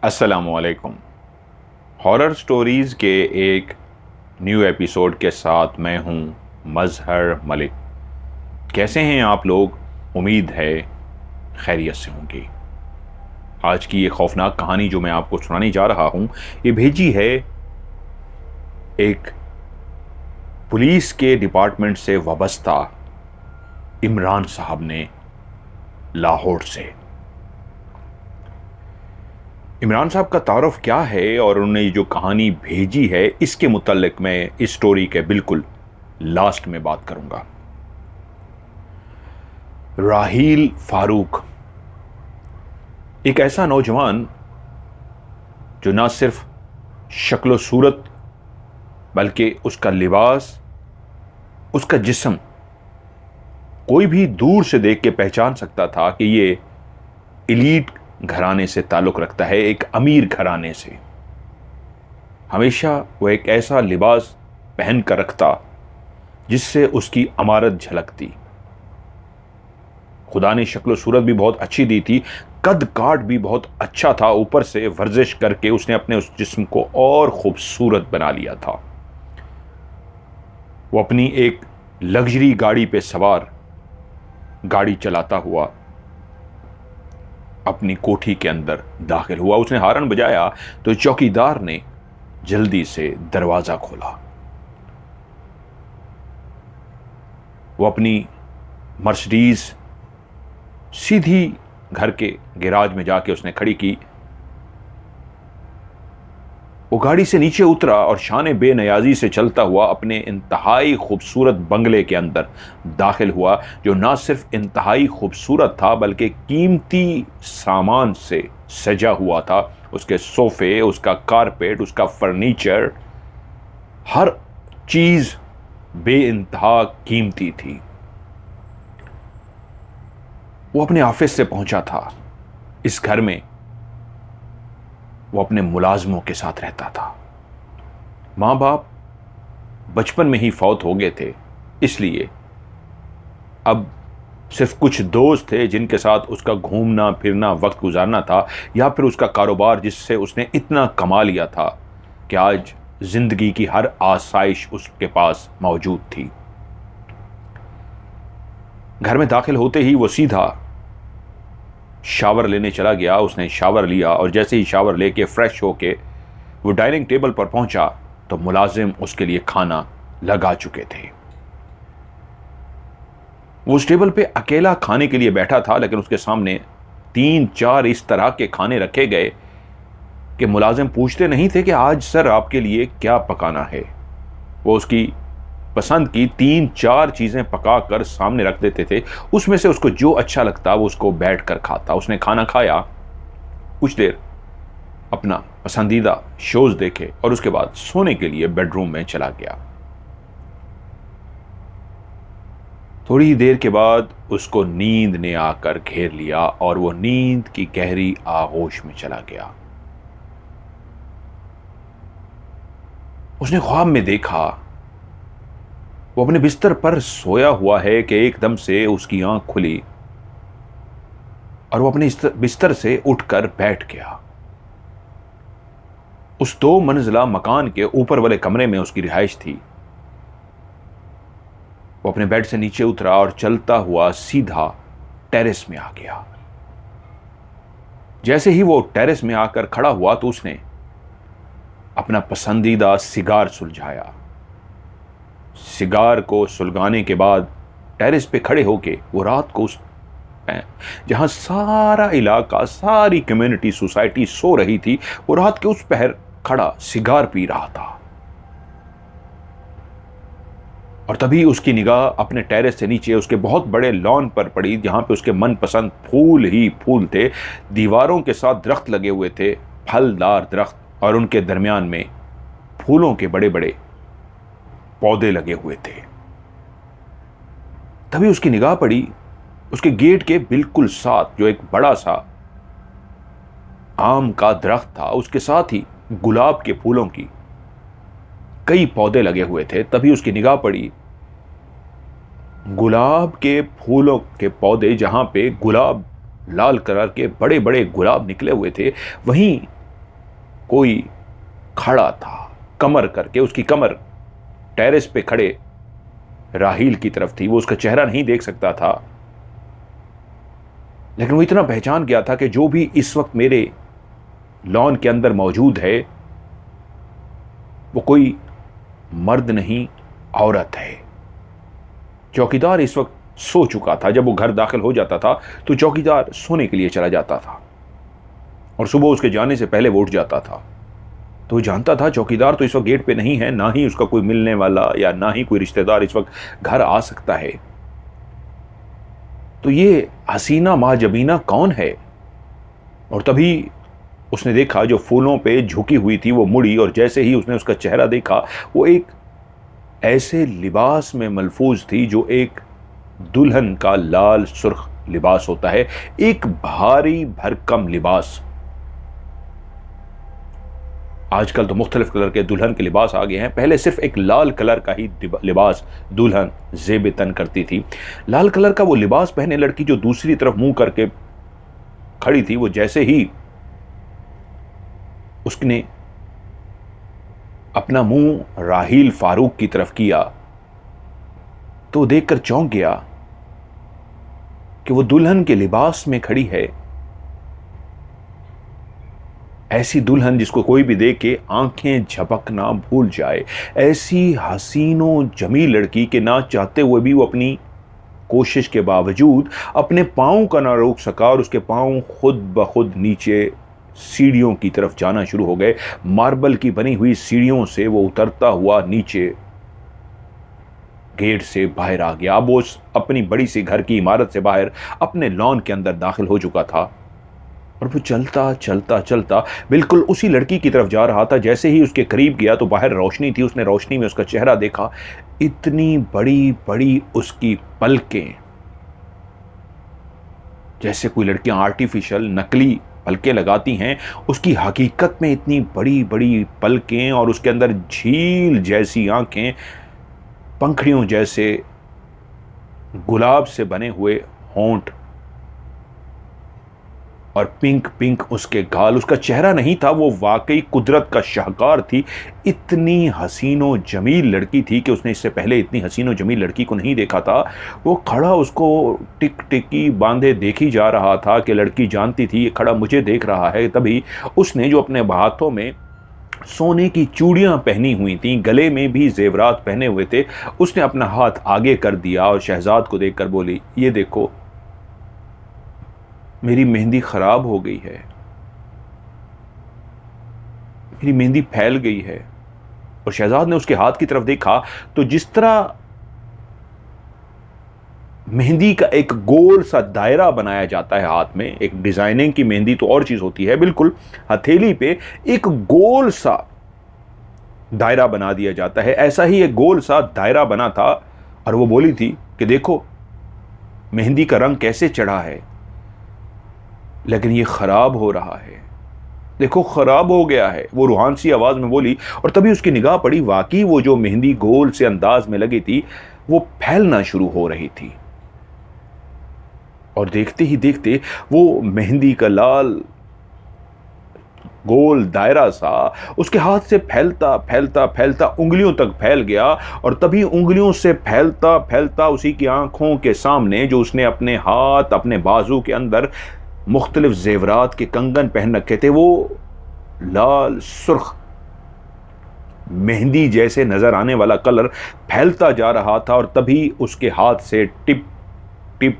अस्सलामुअलैकुम। Horror stories के एक न्यू एपिसोड के साथ मैं हूं मजहर मलिक। कैसे हैं आप लोग? उम्मीद है खैरियत से होंगे। आज की ये खौफनाक कहानी जो मैं आपको सुनाने जा रहा हूं, ये भेजी है एक पुलिस के डिपार्टमेंट से वाबस्ता इमरान साहब ने, लाहौर से। इमरान साहब का तारुफ क्या है और उन्होंने जो कहानी भेजी है, इसके मुतल्लिक मैं इस स्टोरी के बिल्कुल लास्ट में बात करूंगा। राहील फारूक एक ऐसा नौजवान जो ना सिर्फ शक्ल सूरत बल्कि उसका लिबास, उसका जिस्म, कोई भी दूर से देख के पहचान सकता था कि ये एलीट घराने से ताल्लुक़ रखता है, एक अमीर घराने से। हमेशा वो एक ऐसा लिबास पहन कर रखता जिससे उसकी अमारत झलकती। खुदा ने शक्ल सूरत भी बहुत अच्छी दी थी, कद काट भी बहुत अच्छा था। ऊपर से वर्जिश करके उसने अपने उस जिस्म को और खूबसूरत बना लिया था। वो अपनी एक लग्जरी गाड़ी पे सवार, गाड़ी चलाता हुआ अपनी कोठी के अंदर दाखिल हुआ। उसने हारन बजाया तो चौकीदार ने जल्दी से दरवाजा खोला। वो अपनी मर्सिडीज सीधी घर के गैराज में जाके उसने खड़ी की। वो गाड़ी से नीचे उतरा और शान बेनियाजी से चलता हुआ अपने इंतहाई खूबसूरत बंगले के अंदर दाखिल हुआ, जो ना सिर्फ इंतहाई खूबसूरत था बल्कि कीमती सामान से सजा हुआ था। उसके सोफे, उसका कारपेट, उसका फर्नीचर, हर चीज बेइंतहा कीमती थी। वो अपने ऑफिस से पहुंचा था। इस घर में वो अपने मुलाजमों के साथ रहता था। माँ बाप बचपन में ही फौत हो गए थे, इसलिए अब सिर्फ कुछ दोस्त थे जिनके साथ उसका घूमना फिरना, वक्त गुजारना था, या फिर उसका कारोबार जिससे उसने इतना कमा लिया था कि आज जिंदगी की हर आसाइश उसके पास मौजूद थी। घर में दाखिल होते ही वो सीधा शावर लेने चला गया। उसने शावर लिया और जैसे ही शावर लेके फ्रेश होके वो डाइनिंग टेबल पर पहुंचा तो मुलाजिम उसके लिए खाना लगा चुके थे। वो उस टेबल पे अकेला खाने के लिए बैठा था, लेकिन उसके सामने 3-4 इस तरह के खाने रखे गए कि मुलाजिम पूछते नहीं थे कि आज सर आपके लिए क्या पकाना है। वो उसकी पसंद की 3-4 चीज़ें पका कर सामने रख देते थे। उसमें से उसको जो अच्छा लगता वो उसको बैठ कर खाता। उसने खाना खाया, कुछ देर अपना पसंदीदा शोज देखे और उसके बाद सोने के लिए बेडरूम में चला गया। थोड़ी देर के बाद उसको नींद ने आकर घेर लिया और वो नींद की गहरी आगोश में चला गया। उसने ख्वाब में देखा वो अपने बिस्तर पर सोया हुआ है कि एकदम से उसकी आंख खुली और वो अपने बिस्तर से उठकर बैठ गया। उस 2 मंजिला मकान के ऊपर वाले कमरे में उसकी रिहाइश थी। वो अपने बेड से नीचे उतरा और चलता हुआ सीधा टेरेस में आ गया। जैसे ही वो टेरेस में आकर खड़ा हुआ तो उसने अपना पसंदीदा सिगार सुलझाया। सिगार को सुलगाने के बाद टेरेस पे खड़े होके वो रात को उस जहां सारा इलाका, सारी कम्युनिटी, सोसाइटी सो रही थी, वो रात के उस पहर खड़ा सिगार पी रहा था। और तभी उसकी निगाह अपने टेरेस से नीचे उसके बहुत बड़े लॉन पर पड़ी, जहां पे उसके मनपसंद फूल ही फूल थे। दीवारों के साथ दरख्त लगे हुए थे, फलदार दरख्त, और उनके दरमियान में फूलों के बड़े बड़े पौधे लगे हुए थे। तभी उसकी निगाह पड़ी उसके गेट के बिल्कुल साथ जो एक बड़ा सा आम का दरख्त था, उसके साथ ही गुलाब के फूलों की कई पौधे लगे हुए थे। तभी उसकी निगाह पड़ी गुलाब के फूलों के पौधे, जहां पे गुलाब, लाल कलर के बड़े बड़े गुलाब निकले हुए थे, वहीं कोई खड़ा था, कमर करके। उसकी कमर टेरेस पे खड़े राहील की तरफ थी। वो उसका चेहरा नहीं देख सकता था, लेकिन वो इतना पहचान गया था कि जो भी इस वक्त मेरे लॉन के अंदर मौजूद है वो कोई मर्द नहीं, औरत है। चौकीदार इस वक्त सो चुका था। जब वो घर दाखिल हो जाता था तो चौकीदार सोने के लिए चला जाता था और सुबह उसके जाने से पहले वो उठ जाता था। तो वो जानता था चौकीदार तो इस वक्त गेट पे नहीं है, ना ही उसका कोई मिलने वाला या ना ही कोई रिश्तेदार इस वक्त घर आ सकता है। तो ये हसीना माजबीना कौन है? और तभी उसने देखा जो फूलों पे झुकी हुई थी वो मुड़ी, और जैसे ही उसने उसका चेहरा देखा वो एक ऐसे लिबास में मलफूज थी जो एक दुल्हन का लाल सुर्ख लिबास होता है, एक भारी भरकम लिबास। आजकल तो मुख्तलिफ कलर के दुल्हन के लिबास आ गए हैं, पहले सिर्फ एक लाल कलर का ही लिबास दुल्हन ज़ेब तन करती थी। लाल कलर का वो लिबास पहने लड़की जो दूसरी तरफ मुंह करके खड़ी थी, वो जैसे ही उसने अपना मुंह राहील फारूक की तरफ किया तो देखकर चौंक गया कि वो दुल्हन के लिबास में खड़ी है। ऐसी दुल्हन जिसको कोई भी देख के आंखें झपकना भूल जाए, ऐसी हसीनो जमील लड़की के ना चाहते हुए भी वो अपनी कोशिश के बावजूद अपने पांव का ना रोक सका और उसके पांव खुद ब खुद नीचे सीढ़ियों की तरफ जाना शुरू हो गए। मार्बल की बनी हुई सीढ़ियों से वो उतरता हुआ नीचे गेट से बाहर आ गया। अब वो अपनी बड़ी सी घर की इमारत से बाहर अपने लॉन के अंदर दाखिल हो चुका था और वो चलता चलता चलता बिल्कुल उसी लड़की की तरफ जा रहा था। जैसे ही उसके करीब गया तो बाहर रोशनी थी, उसने रोशनी में उसका चेहरा देखा। इतनी बड़ी बड़ी उसकी पलकें, जैसे कोई लड़कियां आर्टिफिशियल नकली पलकें लगाती हैं, उसकी हकीकत में इतनी बड़ी बड़ी पलकें और उसके अंदर झील जैसी आंखें, पंखड़ियों जैसे गुलाब से बने हुए होंठ और पिंक पिंक उसके गाल। उसका चेहरा नहीं था, वो वाकई कुदरत का शाहकार थी। इतनी हसीनो जमील लड़की थी कि उसने इससे पहले इतनी हसीनो जमील लड़की को नहीं देखा था। वो खड़ा उसको टिक टिकी बांधे देखी जा रहा था कि लड़की जानती थी ये खड़ा मुझे देख रहा है। तभी उसने जो अपने हाथों में सोने की चूड़ियां पहनी हुई थी, गले में भी जेवरात पहने हुए थे, उसने अपना हाथ आगे कर दिया और शहजाद को देखकर बोली, ये देखो मेरी मेहंदी खराब हो गई है, मेरी मेहंदी फैल गई है। और शहजाद ने उसके हाथ की तरफ देखा तो जिस तरह मेहंदी का एक गोल सा दायरा बनाया जाता है हाथ में, एक डिजाइनिंग की मेहंदी तो और चीज होती है, बिल्कुल हथेली पे एक गोल सा दायरा बना दिया जाता है, ऐसा ही एक गोल सा दायरा बना था। और वो बोली थी कि देखो मेहंदी का रंग कैसे चढ़ा है, लेकिन ये खराब हो रहा है, देखो खराब हो गया है। वो रूहान सी आवाज में बोली और तभी उसकी निगाह पड़ी, वाकई वो जो मेहंदी गोल से अंदाज में लगी थी वो फैलना शुरू हो रही थी। और देखते ही देखते वो मेहंदी का लाल गोल दायरा सा उसके हाथ से फैलता फैलता फैलता उंगलियों तक फैल गया। और तभी उंगलियों से फैलता फैलता उसी की आंखों के सामने, जो उसने अपने हाथ अपने बाजू के अंदर मुख्तलिफ जेवरात के कंगन पहन रखे थे, वो लाल सुर्ख मेहंदी जैसे नजर आने वाला कलर फैलता जा रहा था। और तभी उसके हाथ से टिप टिप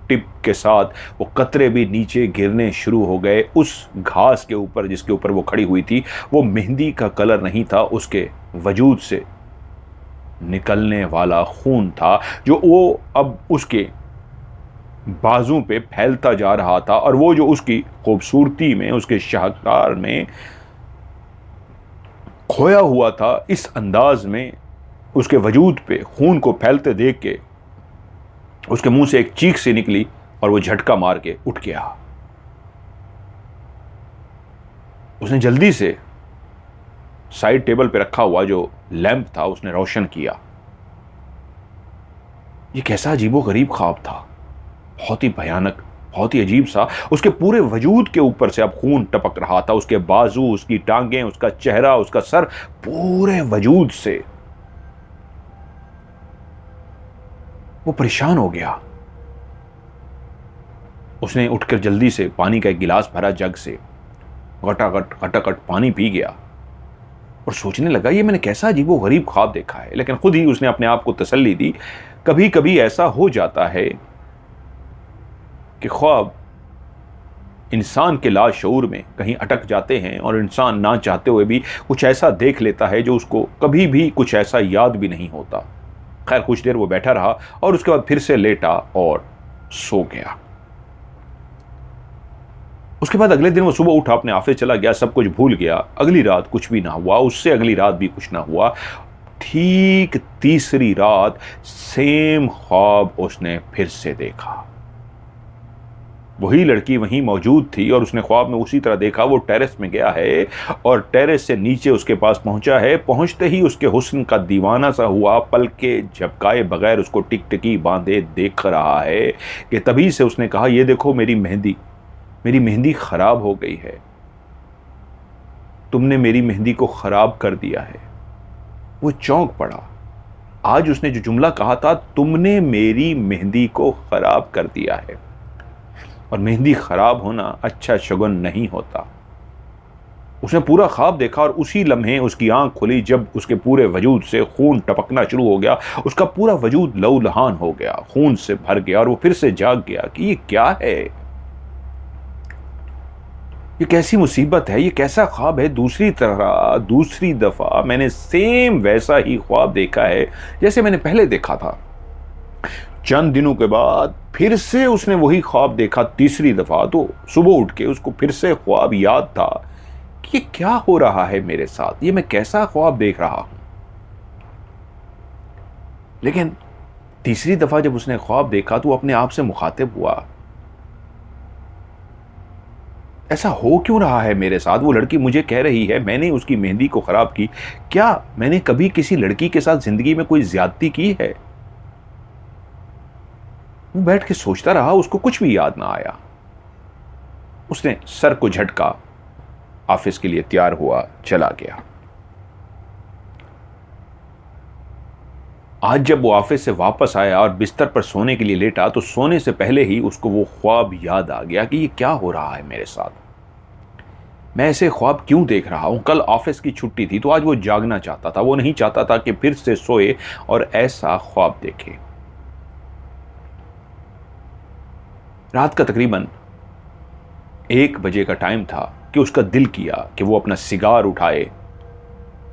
टिप के साथ वो कतरे भी नीचे गिरने शुरू हो गए उस घास के ऊपर जिसके ऊपर वो खड़ी हुई थी। वो मेहंदी का कलर नहीं था, उसके वजूद से निकलने वाला खून था, जो वो अब उसके बाजू पे फैलता जा रहा था। और वो जो उसकी खूबसूरती में, उसके शाहकार में खोया हुआ था, इस अंदाज में उसके वजूद पे खून को फैलते देख के उसके मुंह से एक चीख सी निकली और वो झटका मार के उठ गया। उसने जल्दी से साइड टेबल पे रखा हुआ जो लैंप था उसने रोशन किया। ये कैसा अजीबो गरीब ख्वाब था, बहुत ही भयानक, बहुत ही अजीब सा। उसके पूरे वजूद के ऊपर से अब खून टपक रहा था, उसके बाजू, उसकी टांगें, उसका चेहरा, उसका सर, पूरे वजूद से। वो परेशान हो गया। उसने उठकर जल्दी से पानी का एक गिलास भरा जग से, घटाघट घटाघट पानी पी गया और सोचने लगा ये मैंने कैसा अजीबो गरीब ख्वाब देखा है। लेकिन खुद ही उसने अपने आप को तसल्ली दी, कभी कभी ऐसा हो जाता है कि ख्वाब इंसान के लाशऊर में कहीं अटक जाते हैं और इंसान ना चाहते हुए भी कुछ ऐसा देख लेता है जो उसको कभी भी कुछ ऐसा याद भी नहीं होता। खैर, कुछ देर वो बैठा रहा और उसके बाद फिर से लेटा और सो गया। उसके बाद अगले दिन वो सुबह उठा, अपने ऑफिस चला गया, सब कुछ भूल गया। अगली रात कुछ भी ना हुआ, उससे अगली रात भी कुछ ना हुआ। ठीक तीसरी रात सेम ख्वाब उसने फिर से देखा। वही लड़की वहीं मौजूद थी और उसने ख्वाब में उसी तरह देखा। वो टेरेस में गया है और टेरेस से नीचे उसके पास पहुंचा है। पहुंचते ही उसके हुस्न का दीवाना सा हुआ, पलके झपकाए बगैर उसको टिकटिकी बांधे देख रहा है कि तभी से उसने कहा, ये देखो मेरी मेहंदी खराब हो गई है, तुमने मेरी मेहंदी को खराब कर दिया है। वो चौंक पड़ा। आज उसने जो जुमला कहा था, तुमने मेरी मेहंदी को खराब कर दिया है, और मेहंदी खराब होना अच्छा शगुन नहीं होता। उसने पूरा ख्वाब देखा और उसी लम्हे उसकी आंख खुली जब उसके पूरे वजूद से खून टपकना शुरू हो गया। उसका पूरा वजूद लहूलुहान हो गया, खून से भर गया और वो फिर से जाग गया कि ये क्या है, ये कैसी मुसीबत है, ये कैसा ख्वाब है। दूसरी दफा मैंने सेम वैसा ही ख्वाब देखा है जैसे मैंने पहले देखा था। चंद दिनों के बाद फिर से उसने वही ख्वाब देखा तीसरी दफा। तो सुबह उठ के उसको फिर से ख्वाब याद था कि ये क्या हो रहा है मेरे साथ, ये मैं कैसा ख्वाब देख रहा हूं। लेकिन तीसरी दफा जब उसने ख्वाब देखा तो वो अपने आप से मुखातिब हुआ, ऐसा हो क्यों रहा है मेरे साथ। वो लड़की मुझे कह रही है मैंने उसकी मेहंदी को खराब की। क्या मैंने कभी किसी लड़की के साथ जिंदगी में कोई ज्यादती की है। वो बैठ के सोचता रहा, उसको कुछ भी याद ना आया। उसने सर को झटका, ऑफिस के लिए तैयार हुआ, चला गया। आज जब वो ऑफिस से वापस आया और बिस्तर पर सोने के लिए लेटा तो सोने से पहले ही उसको वो ख्वाब याद आ गया कि ये क्या हो रहा है मेरे साथ, मैं ऐसे ख्वाब क्यों देख रहा हूं। कल ऑफिस की छुट्टी थी तो आज वो जागना चाहता था। वो नहीं चाहता था कि फिर से सोए और ऐसा ख्वाब देखे। रात का तकरीबन 1 बजे का टाइम था कि उसका दिल किया कि वो अपना सिगार उठाए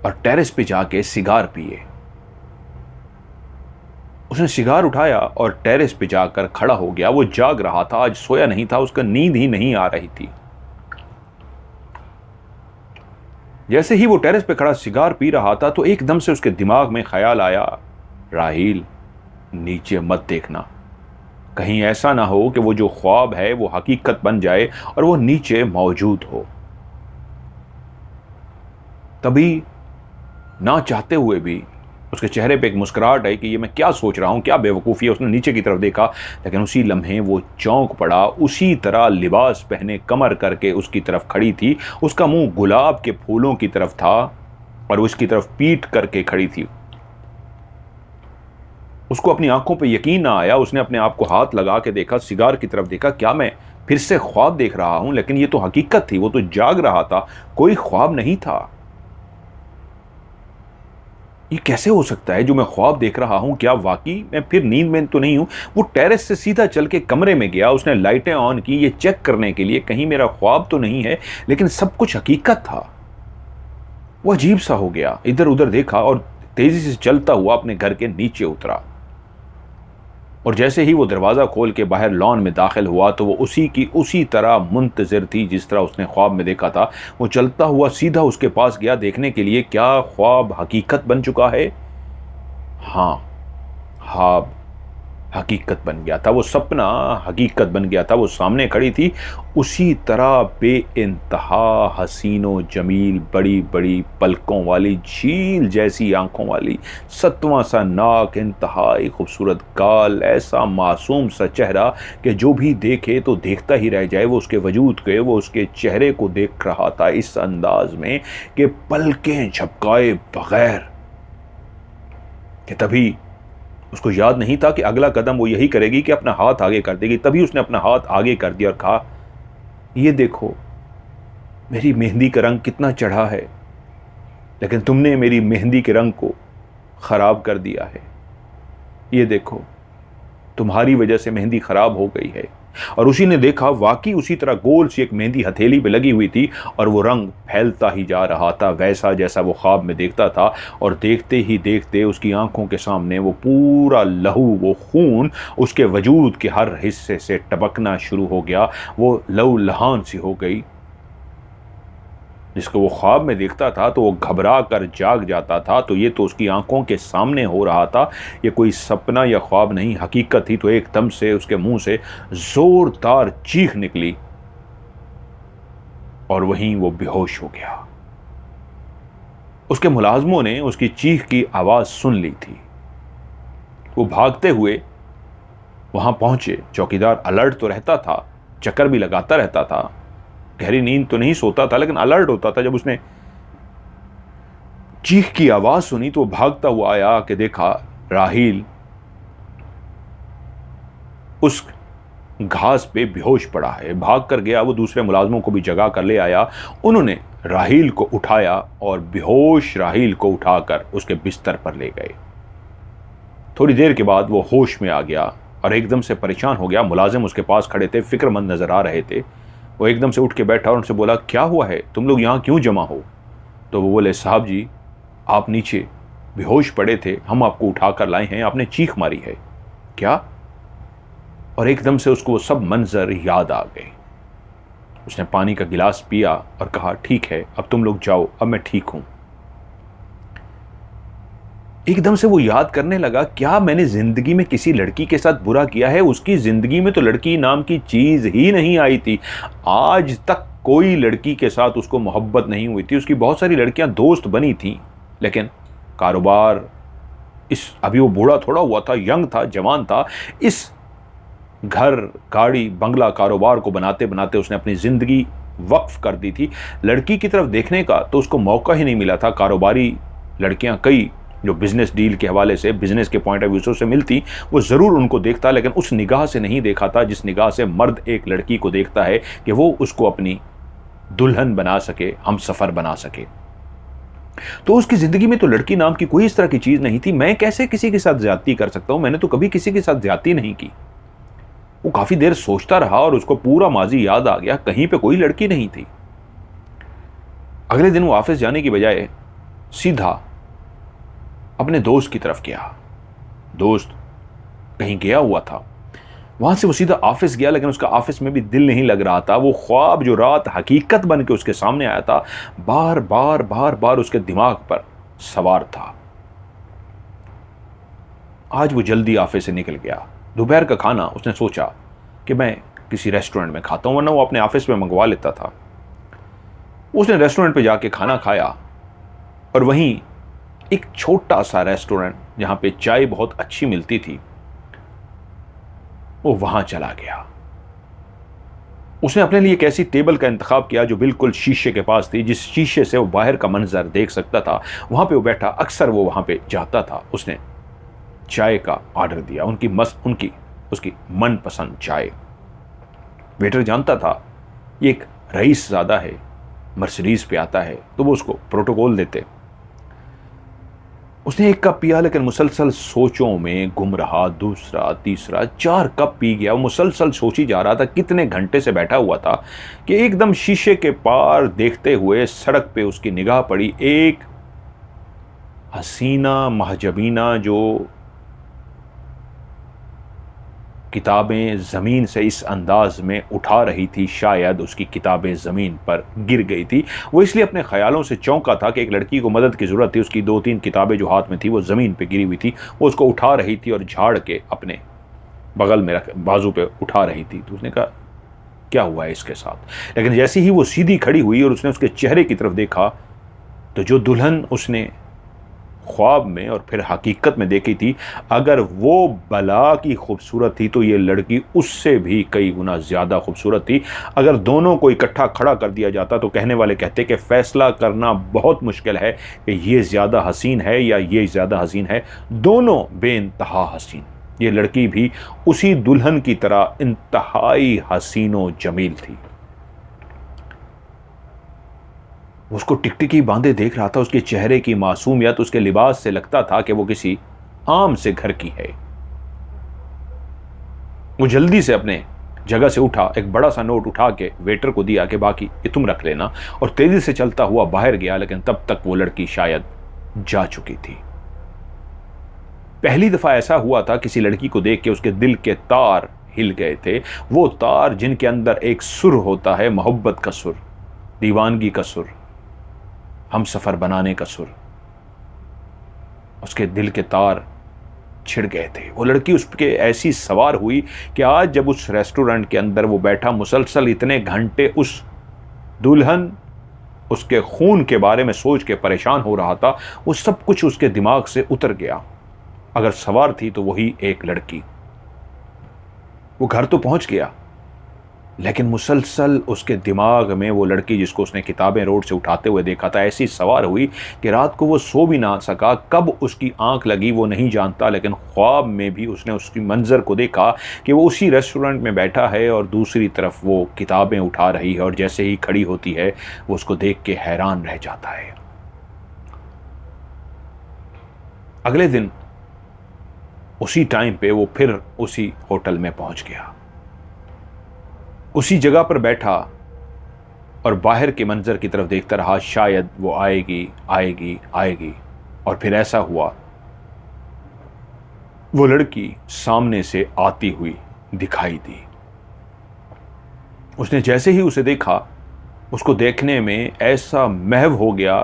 और टेरेस पे जाके सिगार पिए। उसने सिगार उठाया और टेरेस पे जाकर खड़ा हो गया। वो जाग रहा था, आज सोया नहीं था, उसका नींद ही नहीं आ रही थी। जैसे ही वो टेरेस पे खड़ा सिगार पी रहा था तो एकदम से उसके दिमाग में ख्याल आया, राहील नीचे मत देखना, कहीं ऐसा ना हो कि वो जो ख्वाब है वो हकीकत बन जाए और वो नीचे मौजूद हो। तभी ना चाहते हुए भी उसके चेहरे पे एक मुस्कुराहट आई कि ये मैं क्या सोच रहा हूं, क्या बेवकूफ़ी है। उसने नीचे की तरफ देखा, लेकिन उसी लम्हे वो चौंक पड़ा। उसी तरह लिबास पहने कमर करके उसकी तरफ खड़ी थी। उसका मुंह गुलाब के फूलों की तरफ था और उसकी तरफ पीट करके खड़ी थी। उसको अपनी आंखों पे यकीन ना आया। उसने अपने आप को हाथ लगा के देखा, सिगार की तरफ देखा, क्या मैं फिर से ख्वाब देख रहा हूं। लेकिन ये तो हकीकत थी, वो तो जाग रहा था, कोई ख्वाब नहीं था। ये कैसे हो सकता है जो मैं ख्वाब देख रहा हूं, क्या वाकई मैं फिर नींद में तो नहीं हूं। वो टेरेस से सीधा चल के कमरे में गया। उसने लाइटें ऑन की ये चेक करने के लिए कहीं मेरा ख्वाब तो नहीं है, लेकिन सब कुछ हकीकत था। वो अजीब सा हो गया, इधर उधर देखा और तेजी से चलता हुआ अपने घर के नीचे उतरा। और जैसे ही वो दरवाज़ा खोल के बाहर लॉन में दाखिल हुआ तो वो उसी तरह मुंतज़िर थी जिस तरह उसने ख्वाब में देखा था। वो चलता हुआ सीधा उसके पास गया देखने के लिए क्या ख्वाब हकीकत बन चुका है। हाँ, हकीकत बन गया था, वो सपना हकीकत बन गया था, वो सामने खड़ी थी। उसी तरह बेइंतहा हसीनो जमील, बड़ी बड़ी पलकों वाली, झील जैसी आंखों वाली, सतवां सा नाक, इंतहाई खूबसूरत गाल, ऐसा मासूम सा चेहरा कि जो भी देखे तो देखता ही रह जाए। वो उसके वजूद के, वो उसके चेहरे को देख रहा था इस अंदाज में कि पलकें झपकाए बगैर, कि तभी उसको याद नहीं था कि अगला कदम वो यही करेगी कि अपना हाथ आगे कर देगी। तभी उसने अपना हाथ आगे कर दिया और कहा, ये देखो मेरी मेहंदी का रंग कितना चढ़ा है, लेकिन तुमने मेरी मेहंदी के रंग को खराब कर दिया है। ये देखो तुम्हारी वजह से मेहंदी खराब हो गई है। और उसी ने देखा, वाकई उसी तरह गोल सी एक मेहंदी हथेली पे लगी हुई थी और वो रंग फैलता ही जा रहा था, वैसा जैसा वो ख्वाब में देखता था। और देखते ही देखते उसकी आंखों के सामने वो पूरा लहू, वो खून उसके वजूद के हर हिस्से से टपकना शुरू हो गया। वो लहू लहान सी हो गई। जिसको वो ख्वाब में देखता था तो वो घबरा कर जाग जाता था, तो ये तो उसकी आंखों के सामने हो रहा था। ये कोई सपना या ख्वाब नहीं, हकीकत ही। तो एकदम से उसके मुंह से जोरदार चीख निकली और वहीं वो बेहोश हो गया। उसके मुलाजमों ने उसकी चीख की आवाज सुन ली थी। वो भागते हुए वहां पहुंचे। चौकीदार अलर्ट तो रहता था, चक्कर भी लगाता रहता था, गहरी नींद तो नहीं सोता था, लेकिन अलर्ट होता था। जब उसने चीख की आवाज सुनी तो भागता हुआ आया कि देखा राहील उस घास पे बेहोश पड़ा है। भाग कर गया, वो दूसरे मुलाजमों को भी जगा कर ले आया। उन्होंने राहील को उठाया और बेहोश राहील को उठाकर उसके बिस्तर पर ले गए। थोड़ी देर के बाद वो होश में आ गया और एकदम से परेशान हो गया। मुलाजिम उसके पास खड़े थे, फिक्रमंद नजर आ रहे थे। वो एकदम से उठ के बैठा और उनसे बोला, क्या हुआ है, तुम लोग यहाँ क्यों जमा हो? तो वो बोले, साहब जी आप नीचे बेहोश पड़े थे, हम आपको उठाकर लाए हैं, आपने चीख मारी है। क्या? और एकदम से उसको वो सब मंजर याद आ गए। उसने पानी का गिलास पिया और कहा, ठीक है अब तुम लोग जाओ, अब मैं ठीक हूं। एकदम से वो याद करने लगा, क्या मैंने जिंदगी में किसी लड़की के साथ बुरा किया है? उसकी जिंदगी में तो लड़की नाम की चीज ही नहीं आई थी। आज तक कोई लड़की के साथ उसको मोहब्बत नहीं हुई थी। उसकी बहुत सारी लड़कियां दोस्त बनी थी, लेकिन कारोबार, अभी वो बूढ़ा थोड़ा हुआ था, यंग था, जवान था। इस घर, गाड़ी, बंगला, कारोबार को बनाते बनाते उसने अपनी जिंदगी वक्फ कर दी थी। लड़की की तरफ देखने का तो उसको मौका ही नहीं मिला था। कारोबारी लड़कियां कई जो बिजनेस डील के हवाले से, बिजनेस के पॉइंट ऑफ व्यू से मिलती, वो जरूर उनको देखता, लेकिन उस निगाह से नहीं देखा था जिस निगाह से मर्द एक लड़की को देखता है कि वो उसको अपनी दुल्हन बना सके, हम सफर बना सके। तो उसकी जिंदगी में तो लड़की नाम की कोई इस तरह की चीज नहीं थी। मैं कैसे किसी के साथ ज्यादती कर सकता हूं? मैंने तो कभी किसी के साथ ज्यादती नहीं की। वो काफी देर सोचता रहा और उसको पूरा माजी याद आ गया, कहीं पे कोई लड़की नहीं थी। अगले दिन वो ऑफिस जाने की बजाय सीधा अपने दोस्त की तरफ गया। दोस्त कहीं गया हुआ था, वहां से वो सीधा ऑफिस गया, लेकिन उसका ऑफिस में भी दिल नहीं लग रहा था। वो ख्वाब जो रात हकीकत बन के उसके सामने आया था, बार बार बार बार उसके दिमाग पर सवार था। आज वो जल्दी ऑफिस से निकल गया। दोपहर का खाना उसने सोचा कि मैं किसी रेस्टोरेंट में खाता हूं, वरना वो अपने ऑफिस में मंगवा लेता था। उसने रेस्टोरेंट पे जाके खाना खाया और वहीं एक छोटा सा रेस्टोरेंट जहां पे चाय बहुत अच्छी मिलती थी, वो वहां चला गया। उसने अपने लिए एक ऐसी टेबल का इंतखाब किया जो बिल्कुल शीशे के पास थी, जिस शीशे से वो बाहर का मंजर देख सकता था। वहां पे वो बैठा, अक्सर वो वहां पे जाता था। उसने चाय का ऑर्डर दिया, उसकी मनपसंद चाय। वेटर जानता था ये एक रईस ज़्यादा है, मर्सिडीज पे आता है, तो वो उसको प्रोटोकॉल देते। उसने एक कप पिया, लेकिन मुसलसल सोचों में गुम रहा। दूसरा, तीसरा, 4 कप पी गया। वो मुसलसल सोची जा रहा था, कितने घंटे से बैठा हुआ था, कि एकदम शीशे के पार देखते हुए सड़क पे उसकी निगाह पड़ी। एक हसीना महजबीना जो किताबें ज़मीन से इस अंदाज में उठा रही थी, शायद उसकी किताबें ज़मीन पर गिर गई थी। वो इसलिए अपने ख्यालों से चौंका था कि एक लड़की को मदद की ज़रूरत थी। उसकी 2-3 किताबें जो हाथ में थी वो ज़मीन पर गिरी हुई थी, वो उसको उठा रही थी और झाड़ के अपने बगल में रख बाजू पे उठा रही थी। तो उसने कहा क्या हुआ है इसके साथ। लेकिन जैसे ही वो सीधी खड़ी हुई और उसने उसके चेहरे की तरफ देखा तो जो दुल्हन उसने ख्वाब में और फिर हकीकत में देखी थी, अगर वो बला की खूबसूरत थी तो ये लड़की उससे भी कई गुना ज़्यादा खूबसूरत थी। अगर दोनों को इकट्ठा खड़ा कर दिया जाता तो कहने वाले कहते कि फ़ैसला करना बहुत मुश्किल है कि ये ज़्यादा हसीन है या ये ज़्यादा हसीन है। दोनों बेइंतहा हसीन। ये लड़की भी उसी दुल्हन की तरह इंतहाई हसीन व जमील थी। उसको टिकटिकी बांधे देख रहा था। उसके चेहरे की मासूमियत उसके लिबास से लगता था कि वो किसी आम से घर की है। वो जल्दी से अपने जगह से उठा, एक बड़ा सा नोट उठा के वेटर को दिया कि बाकी ये तुम रख लेना, और तेजी से चलता हुआ बाहर गया। लेकिन तब तक वो लड़की शायद जा चुकी थी। पहली दफा ऐसा हुआ था किसी लड़की को देख के उसके दिल के तार हिल गए थे। वो तार जिनके अंदर एक सुर होता है, मोहब्बत का सुर, दीवानगी का सुर, हम सफर बनाने का सुर। उसके दिल के तार छिड़ गए थे। वो लड़की उसके ऐसी सवार हुई कि आज जब उस रेस्टोरेंट के अंदर वो बैठा, मुसलसल इतने घंटे उस दुल्हन, उसके खून के बारे में सोच के परेशान हो रहा था, वो सब कुछ उसके दिमाग से उतर गया। अगर सवार थी तो वही एक लड़की। वो घर तो पहुंच गया, लेकिन मुसलसल उसके दिमाग में वो लड़की जिसको उसने किताबें रोड से उठाते हुए देखा था ऐसी सवार हुई कि रात को वो सो भी ना सका। कब उसकी आंख लगी वो नहीं जानता, लेकिन ख्वाब में भी उसने उसकी मंजर को देखा कि वो उसी रेस्टोरेंट में बैठा है और दूसरी तरफ वो किताबें उठा रही है, और जैसे ही खड़ी होती है वो उसको देख के हैरान रह जाता है। अगले दिन उसी टाइम पे वो फिर उसी होटल में पहुंच गया, उसी जगह पर बैठा और बाहर के मंजर की तरफ देखता रहा। शायद वो आएगी आएगी आएगी। और फिर ऐसा हुआ, वो लड़की सामने से आती हुई दिखाई दी। उसने जैसे ही उसे देखा, उसको देखने में ऐसा महव हो गया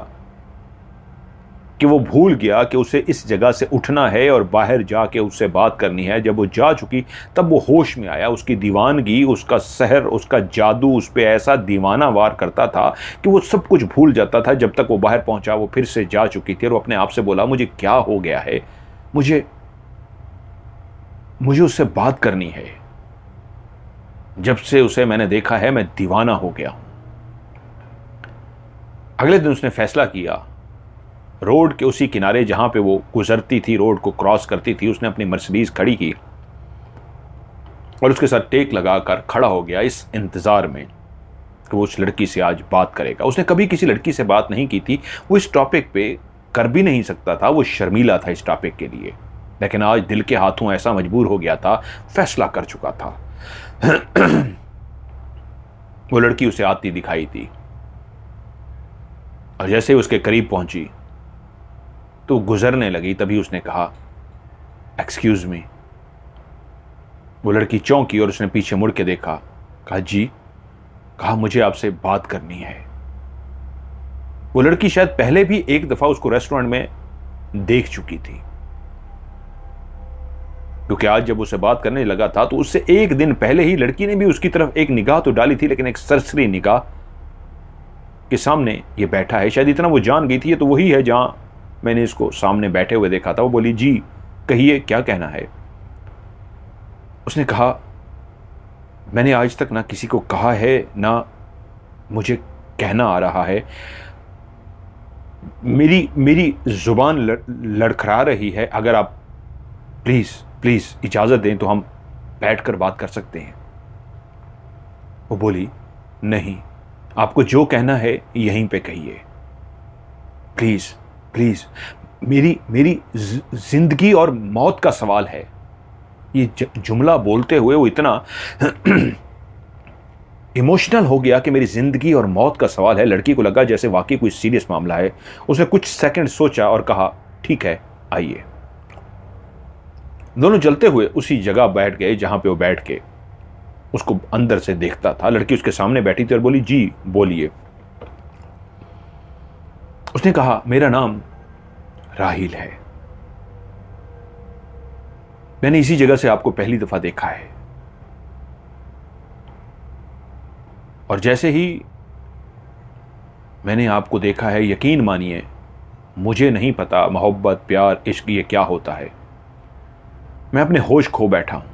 कि वो भूल गया कि उसे इस जगह से उठना है और बाहर जाके उससे बात करनी है। जब वो जा चुकी तब वो होश में आया। उसकी दीवानगी, उसका सहर, उसका जादू उस पर ऐसा दीवाना वार करता था कि वो सब कुछ भूल जाता था। जब तक वो बाहर पहुंचा वो फिर से जा चुकी थी और वो अपने आप से बोला, मुझे क्या हो गया है, मुझे उससे बात करनी है। जब से उसे मैंने देखा है मैं दीवाना हो गया हूं। अगले दिन उसने फैसला किया, रोड के उसी किनारे जहां पे वो गुजरती थी, रोड को क्रॉस करती थी, उसने अपनी मर्सिडीज खड़ी की और उसके साथ टेक लगाकर खड़ा हो गया इस इंतजार में कि वो उस लड़की से आज बात करेगा। उसने कभी किसी लड़की से बात नहीं की थी, वो इस टॉपिक पे कर भी नहीं सकता था, वो शर्मीला था इस टॉपिक के लिए। लेकिन आज दिल के हाथों ऐसा मजबूर हो गया था, फैसला कर चुका था। वो लड़की उसे आती दिखाई थी और जैसे ही उसके करीब पहुंची तो गुजरने लगी। तभी उसने कहा, एक्सक्यूज मी। वो लड़की चौंकी और उसने पीछे मुड़ के देखा। कहा, जी। कहा, मुझे आपसे बात करनी है। वो लड़की शायद पहले भी एक दफा उसको रेस्टोरेंट में देख चुकी थी, क्योंकि आज जब उसे बात करने लगा था तो उससे एक दिन पहले ही लड़की ने भी उसकी तरफ एक निगाह तो डाली थी, लेकिन एक सरसरी निगाह के सामने ये बैठा है। शायद इतना वो जान गई थी, ये तो वही है जहां मैंने इसको सामने बैठे हुए देखा था। वो बोली, जी कहिए, क्या कहना है। उसने कहा, मैंने आज तक ना किसी को कहा है ना मुझे कहना आ रहा है। मेरी जुबान लड़खड़ा रही है। अगर आप प्लीज इजाजत दें तो हम बैठकर बात कर सकते हैं। वो बोली, नहीं, आपको जो कहना है यहीं पे कहिए, प्लीज। मेरी जिंदगी और मौत का सवाल है। ये जुमला बोलते हुए वो इतना इमोशनल हो गया कि मेरी जिंदगी और मौत का सवाल है। लड़की को लगा जैसे वाकई कोई सीरियस मामला है। उसने कुछ सेकंड सोचा और कहा, ठीक है, आइए। दोनों चलते हुए उसी जगह बैठ गए जहां पे वो बैठ के उसको अंदर से देखता था। लड़की उसके सामने बैठी थी और बोली, जी बोलिए। उसने कहा, मेरा नाम राहिल है। मैंने इसी जगह से आपको पहली दफा देखा है। और जैसे ही मैंने आपको देखा है, यकीन मानिए मुझे नहीं पता मोहब्बत, प्यार, इश्क ये क्या होता है। मैं अपने होश खो बैठा हूं।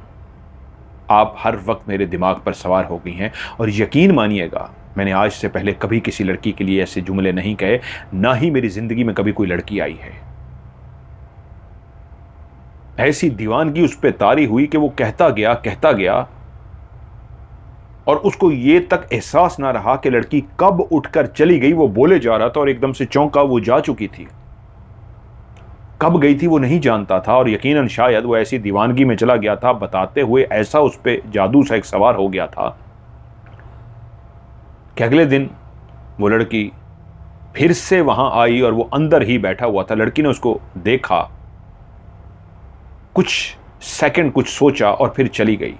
आप हर वक्त मेरे दिमाग पर सवार हो गई हैं और यकीन मानिएगा मैंने आज से पहले कभी किसी लड़की के लिए ऐसे जुमले नहीं कहे, ना ही मेरी जिंदगी में कभी कोई लड़की आई है। ऐसी दीवानगी उस पर तारी हुई कि वो कहता गया और उसको ये तक एहसास ना रहा कि लड़की कब उठकर चली गई। वो बोले जा रहा था और एकदम से चौंका, वो जा चुकी थी। कब गई थी वो नहीं जानता था और यकीनन शायद वो ऐसी दीवानगी में चला गया था, बताते हुए ऐसा उस पे जादू सा एक सवार हो गया था कि अगले दिन वो लड़की फिर से वहां आई और वो अंदर ही बैठा हुआ था। लड़की ने उसको देखा, कुछ सेकंड कुछ सोचा और फिर चली गई।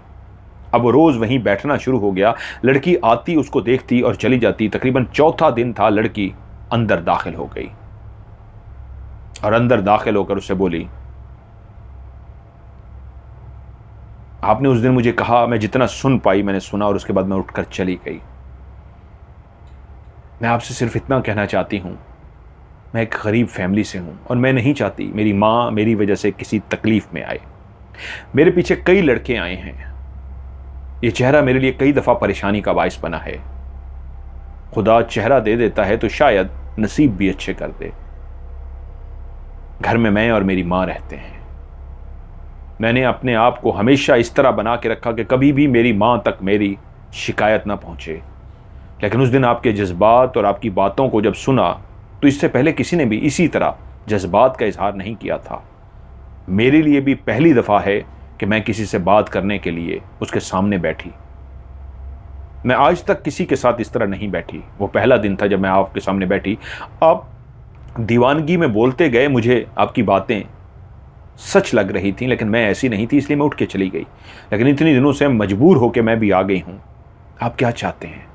अब वो रोज वहीं बैठना शुरू हो गया। लड़की आती, उसको देखती और चली जाती। तकरीबन चौथा दिन था, लड़की अंदर दाखिल हो गई और अंदर दाखिल होकर उससे बोली, आपने उस दिन मुझे कहा, मैं जितना सुन पाई मैंने सुना और उसके बाद मैं उठकर चली गई। मैं आपसे सिर्फ इतना कहना चाहती हूं, मैं एक गरीब फैमिली से हूं और मैं नहीं चाहती मेरी मां मेरी वजह से किसी तकलीफ में आए। मेरे पीछे कई लड़के आए हैं। ये चेहरा मेरे लिए कई दफा परेशानी का बायस बना है। खुदा चेहरा दे देता है तो शायद नसीब भी अच्छे कर दे। घर में मैं और मेरी मां रहते हैं। मैंने अपने आप को हमेशा इस तरह बना के रखा कि कभी भी मेरी मां तक मेरी शिकायत ना पहुंचे। लेकिन उस दिन आपके जज्बात और आपकी बातों को जब सुना तो इससे पहले किसी ने भी इसी तरह जज्बात का इजहार नहीं किया था। मेरे लिए भी पहली दफा है कि मैं किसी से बात करने के लिए उसके सामने बैठी। मैं आज तक किसी के साथ इस तरह नहीं बैठी। वो पहला दिन था जब मैं आपके सामने बैठी। आप दीवानगी में बोलते गए, मुझे आपकी बातें सच लग रही थी लेकिन मैं ऐसी नहीं थी, इसलिए मैं उठ के चली गई। लेकिन इतने दिनों से मजबूर होकर मैं भी आ गई हूं। आप क्या चाहते हैं?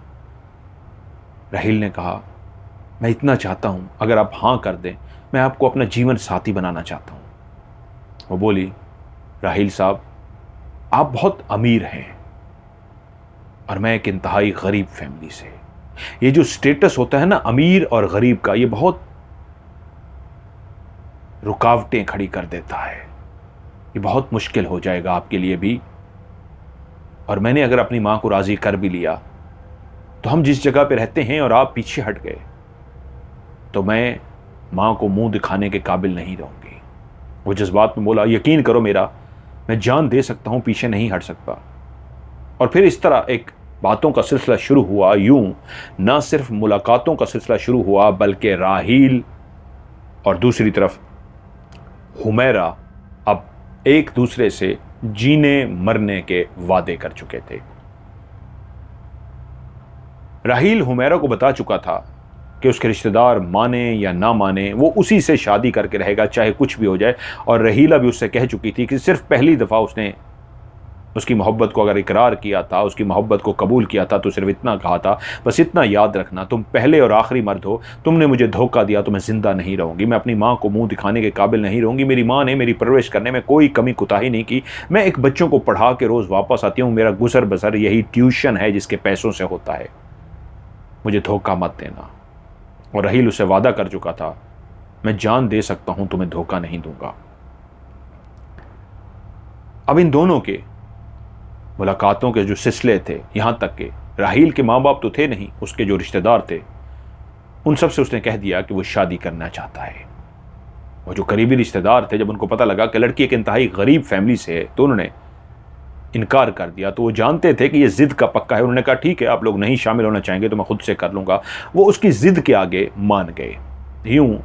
राहील ने कहा, मैं इतना चाहता हूं अगर आप हां कर दें, मैं आपको अपना जीवन साथी बनाना चाहता हूं। वो बोली, राहील साहब आप बहुत अमीर हैं और मैं एक इंतहाई गरीब फैमिली से। ये जो स्टेटस होता है ना अमीर और गरीब का, ये बहुत रुकावटें खड़ी कर देता है। ये बहुत मुश्किल हो जाएगा आपके लिए भी। और मैंने अगर अपनी मां को राजी कर भी लिया तो हम जिस जगह पे रहते हैं और आप पीछे हट गए तो मैं मां को मुंह दिखाने के काबिल नहीं रहूंगी। वो जज्बात में बोला, यकीन करो मेरा, मैं जान दे सकता हूं, पीछे नहीं हट सकता। और फिर इस तरह एक बातों का सिलसिला शुरू हुआ। यूं ना सिर्फ मुलाकातों का सिलसिला शुरू हुआ बल्कि राहील और दूसरी तरफ हुमैरा अब एक दूसरे से जीने मरने के वादे कर चुके थे। राहील हुमैरा को बता चुका था कि उसके रिश्तेदार माने या ना माने वो उसी से शादी करके रहेगा, चाहे कुछ भी हो जाए। और रहीला भी उससे कह चुकी थी कि सिर्फ पहली दफ़ा उसने उसकी मोहब्बत को अगर इकरार किया था, उसकी मोहब्बत को कबूल किया था तो सिर्फ इतना कहा था, बस इतना याद रखना, तुम पहले और आखिरी मर्द हो, तुमने मुझे धोखा दिया तो मैं जिंदा नहीं रहूंगी, मैं अपनी माँ को मुंह दिखाने के काबिल नहीं रहूंगी। मेरी माँ ने मेरी परवरिश करने में कोई कमी कुताही नहीं की। मैं एक बच्चों को पढ़ा के रोज़ वापस आती हूँ, मेरा गुजर बसर यही ट्यूशन है जिसके पैसों से होता है, मुझे धोखा मत देना। और राहील उसे वादा कर चुका था, मैं जान दे सकता हूं तुम्हें धोखा नहीं दूंगा। अब इन दोनों के मुलाकातों के जो सिलसिले थे, यहां तक के राहील के माँ बाप तो थे नहीं, उसके जो रिश्तेदार थे उन सब से उसने कह दिया कि वो शादी करना चाहता है। वो जो करीबी रिश्तेदार थे, जब उनको पता लगा कि लड़की एक इंतहाई गरीब फैमिली से है तो उन्होंने इनकार कर दिया। तो वो जानते थे कि ये जिद का पक्का है। उन्होंने कहा ठीक है, आप लोग नहीं शामिल होना चाहेंगे तो मैं खुद से कर लूंगा। वो उसकी जिद के आगे मान गए। यूं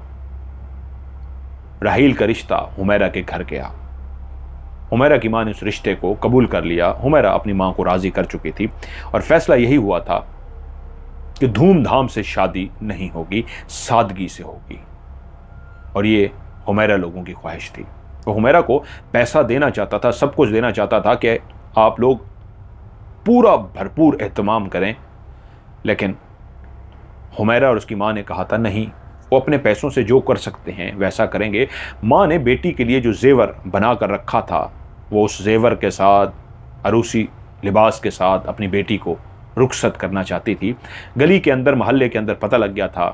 राहील का रिश्ता हुमैरा के घर गया। हुमैरा की मां ने उस रिश्ते को कबूल कर लिया। हुमैरा अपनी मां को राजी कर चुकी थी और फैसला यही हुआ था कि धूमधाम से शादी नहीं होगी, सादगी से होगी। और ये हुमैरा लोगों की ख्वाहिश थी। वो हुमैरा को पैसा देना चाहता था, सब कुछ देना चाहता था कि आप लोग पूरा भरपूर एहतमाम करें। लेकिन हुमैरा और उसकी मां ने कहा था नहीं, वो अपने पैसों से जो कर सकते हैं वैसा करेंगे। मां ने बेटी के लिए जो जेवर बना कर रखा था वो उस जेवर के साथ, अरूसी लिबास के साथ अपनी बेटी को रुखसत करना चाहती थी। गली के अंदर, मोहल्ले के अंदर पता लग गया था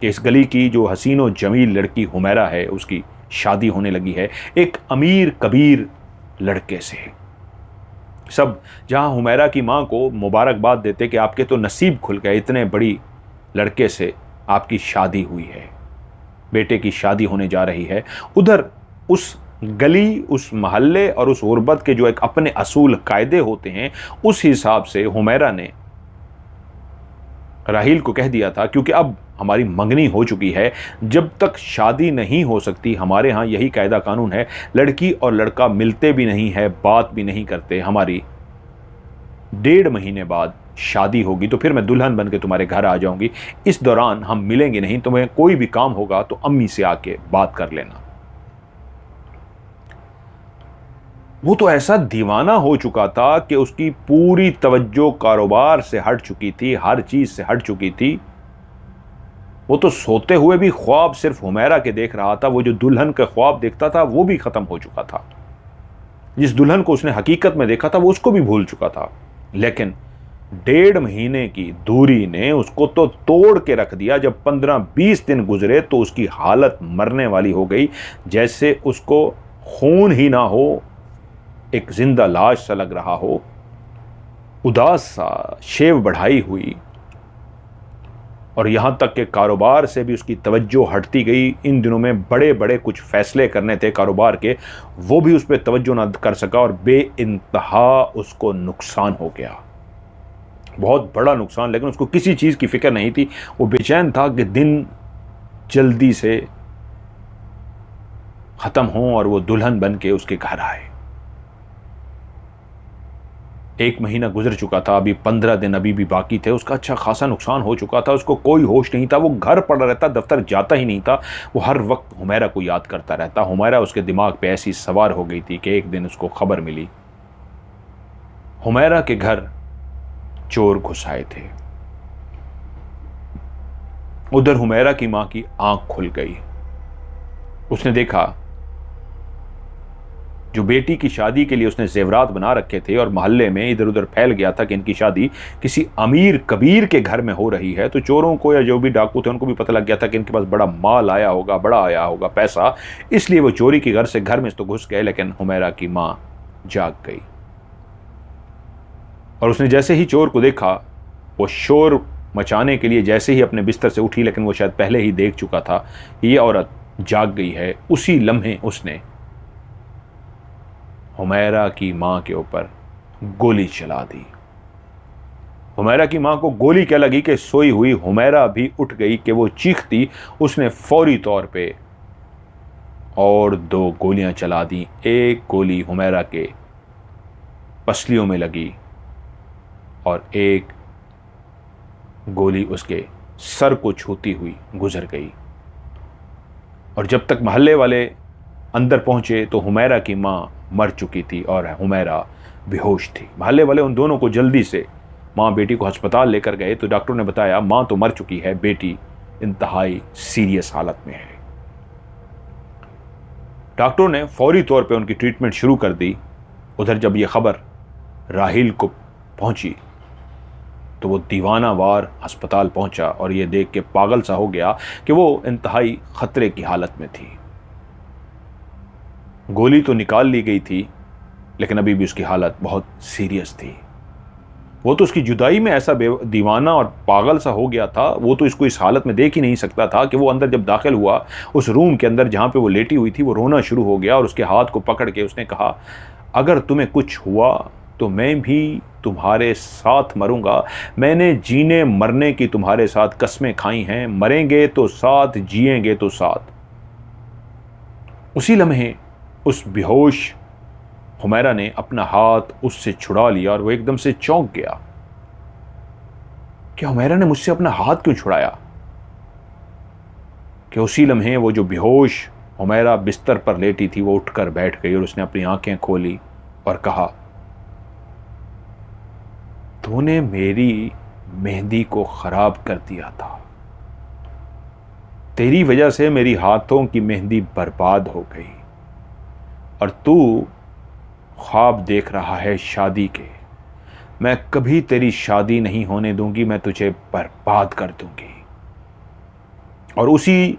कि इस गली की जो हसीन व जमील लड़की हुमैरा है, उसकी शादी होने लगी है एक अमीर कबीर लड़के से। सब जहां हुमैरा की मां को मुबारकबाद देते कि आपके तो नसीब खुल गए, इतने बड़ी लड़के से आपकी शादी हुई है, बेटे की शादी होने जा रही है, उधर उस गली, उस मोहल्ले और उस गुरबत के जो एक अपने असूल कायदे होते हैं, उस हिसाब से हुमैरा ने राहील को कह दिया था, क्योंकि अब हमारी मंगनी हो चुकी है, जब तक शादी नहीं हो सकती, हमारे यहाँ यही कायदा कानून है, लड़की और लड़का मिलते भी नहीं है, बात भी नहीं करते, हमारी 1.5 महीने बाद शादी होगी तो फिर मैं दुल्हन बन के तुम्हारे घर आ जाऊंगी, इस दौरान हम मिलेंगे नहीं, तुम्हें कोई भी काम होगा तो अम्मी से आके बात कर लेना। वो तो ऐसा दीवाना हो चुका था कि उसकी पूरी तवज्जो कारोबार से हट चुकी थी, हर चीज से हट चुकी थी। वो तो सोते हुए भी ख्वाब सिर्फ हुमैरा के देख रहा था, वो जो दुल्हन का ख्वाब देखता था वो भी खत्म हो चुका था। जिस दुल्हन को उसने हकीकत में देखा था वो उसको भी भूल चुका था। लेकिन 1.5 महीने की दूरी ने उसको तो तोड़ के रख दिया। जब 15-20 दिन गुजरे तो उसकी हालत मरने वाली हो गई, जैसे उसको खून ही ना हो, एक जिंदा लाश सा लग रहा हो, उदास सा, शेव बढ़ाई हुई, और यहां तक कि कारोबार से भी उसकी तवज्जो हटती गई। इन दिनों में बड़े बड़े कुछ फैसले करने थे कारोबार के, वो भी उस पर तवज्जो ना कर सका और बेइंतहा उसको नुकसान हो गया, बहुत बड़ा नुकसान। लेकिन उसको किसी चीज की फिक्र नहीं थी, वो बेचैन था कि दिन जल्दी से खत्म हो और वो दुल्हन बन के उसके घर आए। 1 महीना गुजर चुका था, अभी 15 दिन अभी भी बाकी थे। उसका अच्छा खासा नुकसान हो चुका था, उसको कोई होश नहीं था, वो घर पड़ा रहता, दफ्तर जाता ही नहीं था, वो हर वक्त हुमैरा को याद करता रहता। हुमैरा उसके दिमाग पे ऐसी सवार हो गई थी कि एक दिन उसको खबर मिली, हुमैरा के घर चोर घुस आए थे। उधर हुमैरा की मां की आंख खुल गई। उसने देखा जो बेटी की शादी के लिए उसने जेवरात बना रखे थे और मोहल्ले में इधर उधर फैल गया था कि इनकी शादी किसी अमीर कबीर के घर में हो रही है, तो चोरों को या जो भी डाकू थे उनको भी पता लग गया था कि इनके पास बड़ा माल आया होगा, बड़ा आया होगा पैसा, इसलिए वो चोरी के घर में तो घुस गए। लेकिन हुमैरा की मां जाग गई और उसने जैसे ही चोर को देखा, वो शोर मचाने के लिए जैसे ही अपने बिस्तर से उठी, लेकिन वो शायद पहले ही देख चुका था कि ये औरत जाग गई है। उसी लम्हे उसने हुमैरा की मां के ऊपर गोली चला दी। हुमैरा की मां को गोली क्या लगी कि सोई हुई हुमैरा भी उठ गई कि वो चीखती। उसने फौरी तौर पे और 2 गोलियां चला दी। एक गोली हुमैरा के पसलियों में लगी और एक गोली उसके सर को छूती हुई गुजर गई। और जब तक मोहल्ले वाले अंदर पहुंचे तो हुमैरा की मां मर चुकी थी और हुमैरा बेहोश थी। मोहल्ले वाले उन दोनों को जल्दी से मां बेटी को अस्पताल लेकर गए तो डॉक्टर ने बताया मां तो मर चुकी है, बेटी इंतहाई सीरियस हालत में है। डॉक्टरों ने फौरी तौर पे उनकी ट्रीटमेंट शुरू कर दी। उधर जब यह खबर राहील को पहुंची तो वो दीवाना वार अस्पताल पहुंचा और ये देख के पागल सा हो गया कि वो इंतहाई खतरे की हालत में थी। गोली तो निकाल ली गई थी लेकिन अभी भी उसकी हालत बहुत सीरियस थी। वो तो उसकी जुदाई में ऐसा दीवाना और पागल सा हो गया था, वो तो इसको इस हालत में देख ही नहीं सकता था कि वो अंदर जब दाखिल हुआ उस रूम के अंदर जहाँ पे वो लेटी हुई थी, वो रोना शुरू हो गया और उसके हाथ को पकड़ के उसने कहा, अगर तुम्हें कुछ हुआ तो मैं भी तुम्हारे साथ मरूंगा। मैंने जीने मरने की तुम्हारे साथ कस्में खाई हैं, मरेंगे तो साथ, जिएंगे तो साथ। उसी लम्हे उस बेहोश हुमैरा ने अपना हाथ उससे छुड़ा लिया और वो एकदम से चौंक गया। क्या हुमैरा ने मुझसे अपना हाथ क्यों छुड़ाया? कि उसी लम्हे वो जो बेहोश हुमैरा बिस्तर पर लेटी थी वो उठकर बैठ गई और उसने अपनी आंखें खोली और कहा, तूने मेरी मेहंदी को खराब कर दिया था, तेरी वजह से मेरी हाथों की मेहंदी बर्बाद हो गई और तू ख्वाब देख रहा है शादी के। मैं कभी तेरी शादी नहीं होने दूंगी, मैं तुझे बर्बाद कर दूंगी। और उसी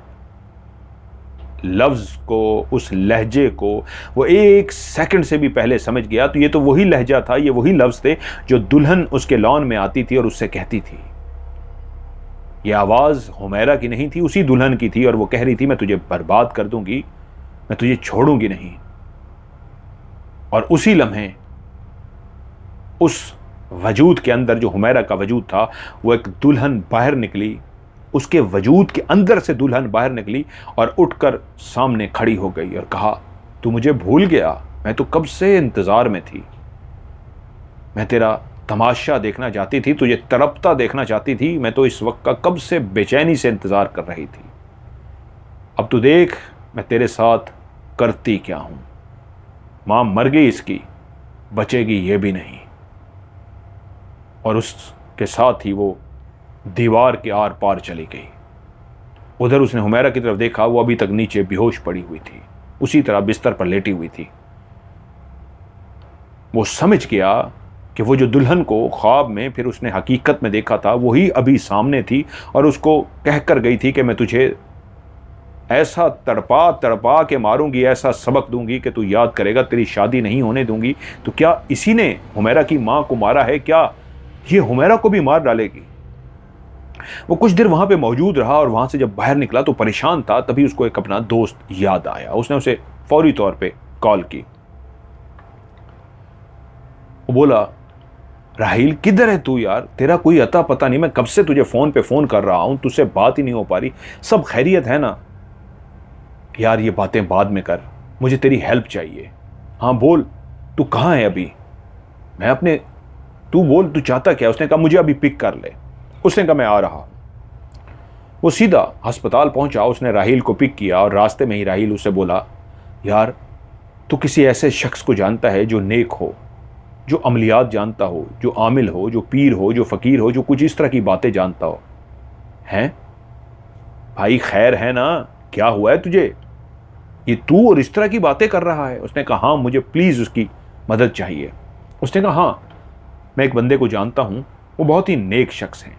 लफ्ज़ को, उस लहजे को वो 1 सेकंड से भी पहले समझ गया। तो ये तो वही लहजा था, ये वही लफ्ज़ थे जो दुल्हन उसके लॉन में आती थी और उससे कहती थी। ये आवाज़ हुमैरा की नहीं थी, उसी दुल्हन की थी, और वो कह रही थी मैं तुझे बर्बाद कर दूंगी, मैं तुझे छोड़ूंगी नहीं। और उसी लम्हे उस वजूद के अंदर, जो हुमैरा का वजूद था, वो एक दुल्हन बाहर निकली, उसके वजूद के अंदर से दुल्हन बाहर निकली और उठकर सामने खड़ी हो गई और कहा, तू मुझे भूल गया? मैं तो कब से इंतज़ार में थी, मैं तेरा तमाशा देखना चाहती थी, तुझे तड़पता देखना चाहती थी, मैं तो इस वक्त का कब से बेचैनी से इंतज़ार कर रही थी। अब तो देख मैं तेरे साथ करती क्या हूँ। माँ मर गई, इसकी बचेगी ये भी नहीं। और उसके साथ ही वो दीवार के आर पार चली गई। उधर उसने हुमैरा की तरफ देखा, वो अभी तक नीचे बेहोश पड़ी हुई थी, उसी तरह बिस्तर पर लेटी हुई थी। वो समझ गया कि वो जो दुल्हन को ख्वाब में फिर उसने हकीकत में देखा था, वही अभी सामने थी और उसको कह कर गई थी कि मैं तुझे ऐसा तड़पा तड़पा के मारूंगी, ऐसा सबक दूंगी कि तू याद करेगा, तेरी शादी नहीं होने दूंगी। तो क्या इसी ने हुमैरा की माँ को मारा है? क्या ये हुमैरा को भी मार डालेगी? वो कुछ देर वहां पे मौजूद रहा और वहां से जब बाहर निकला तो परेशान था। तभी उसको एक अपना दोस्त याद आया। उसने उसे फौरी तौर पे कॉल की। वो बोला, राहील किधर है तू यार? तेरा कोई अता पता नहीं, मैं कब से तुझे फोन पे फोन कर रहा हूं, तुझसे बात ही नहीं हो पा रही। सब खैरियत है ना? यार ये बातें बाद में कर, मुझे तेरी हेल्प चाहिए। हाँ बोल, तू कहाँ है अभी? मैं अपने, तू बोल तू चाहता क्या? उसने कहा मुझे अभी पिक कर ले। उसने कहा मैं आ रहा। वो सीधा अस्पताल पहुंचा, उसने राहील को पिक किया और रास्ते में ही राहील उससे बोला, यार तू किसी ऐसे शख्स को जानता है जो नेक हो, जो अमलियात जानता हो, जो आमिल हो, जो पीर हो, जो फ़कीर हो, जो कुछ इस तरह की बातें जानता हो? हैं भाई, खैर है ना? क्या हुआ है तुझे? ये तू और इस तरह की बातें कर रहा है? उसने कहा हाँ, मुझे प्लीज़ उसकी मदद चाहिए। उसने कहा हाँ, मैं एक बंदे को जानता हूँ, वो बहुत ही नेक शख्स हैं।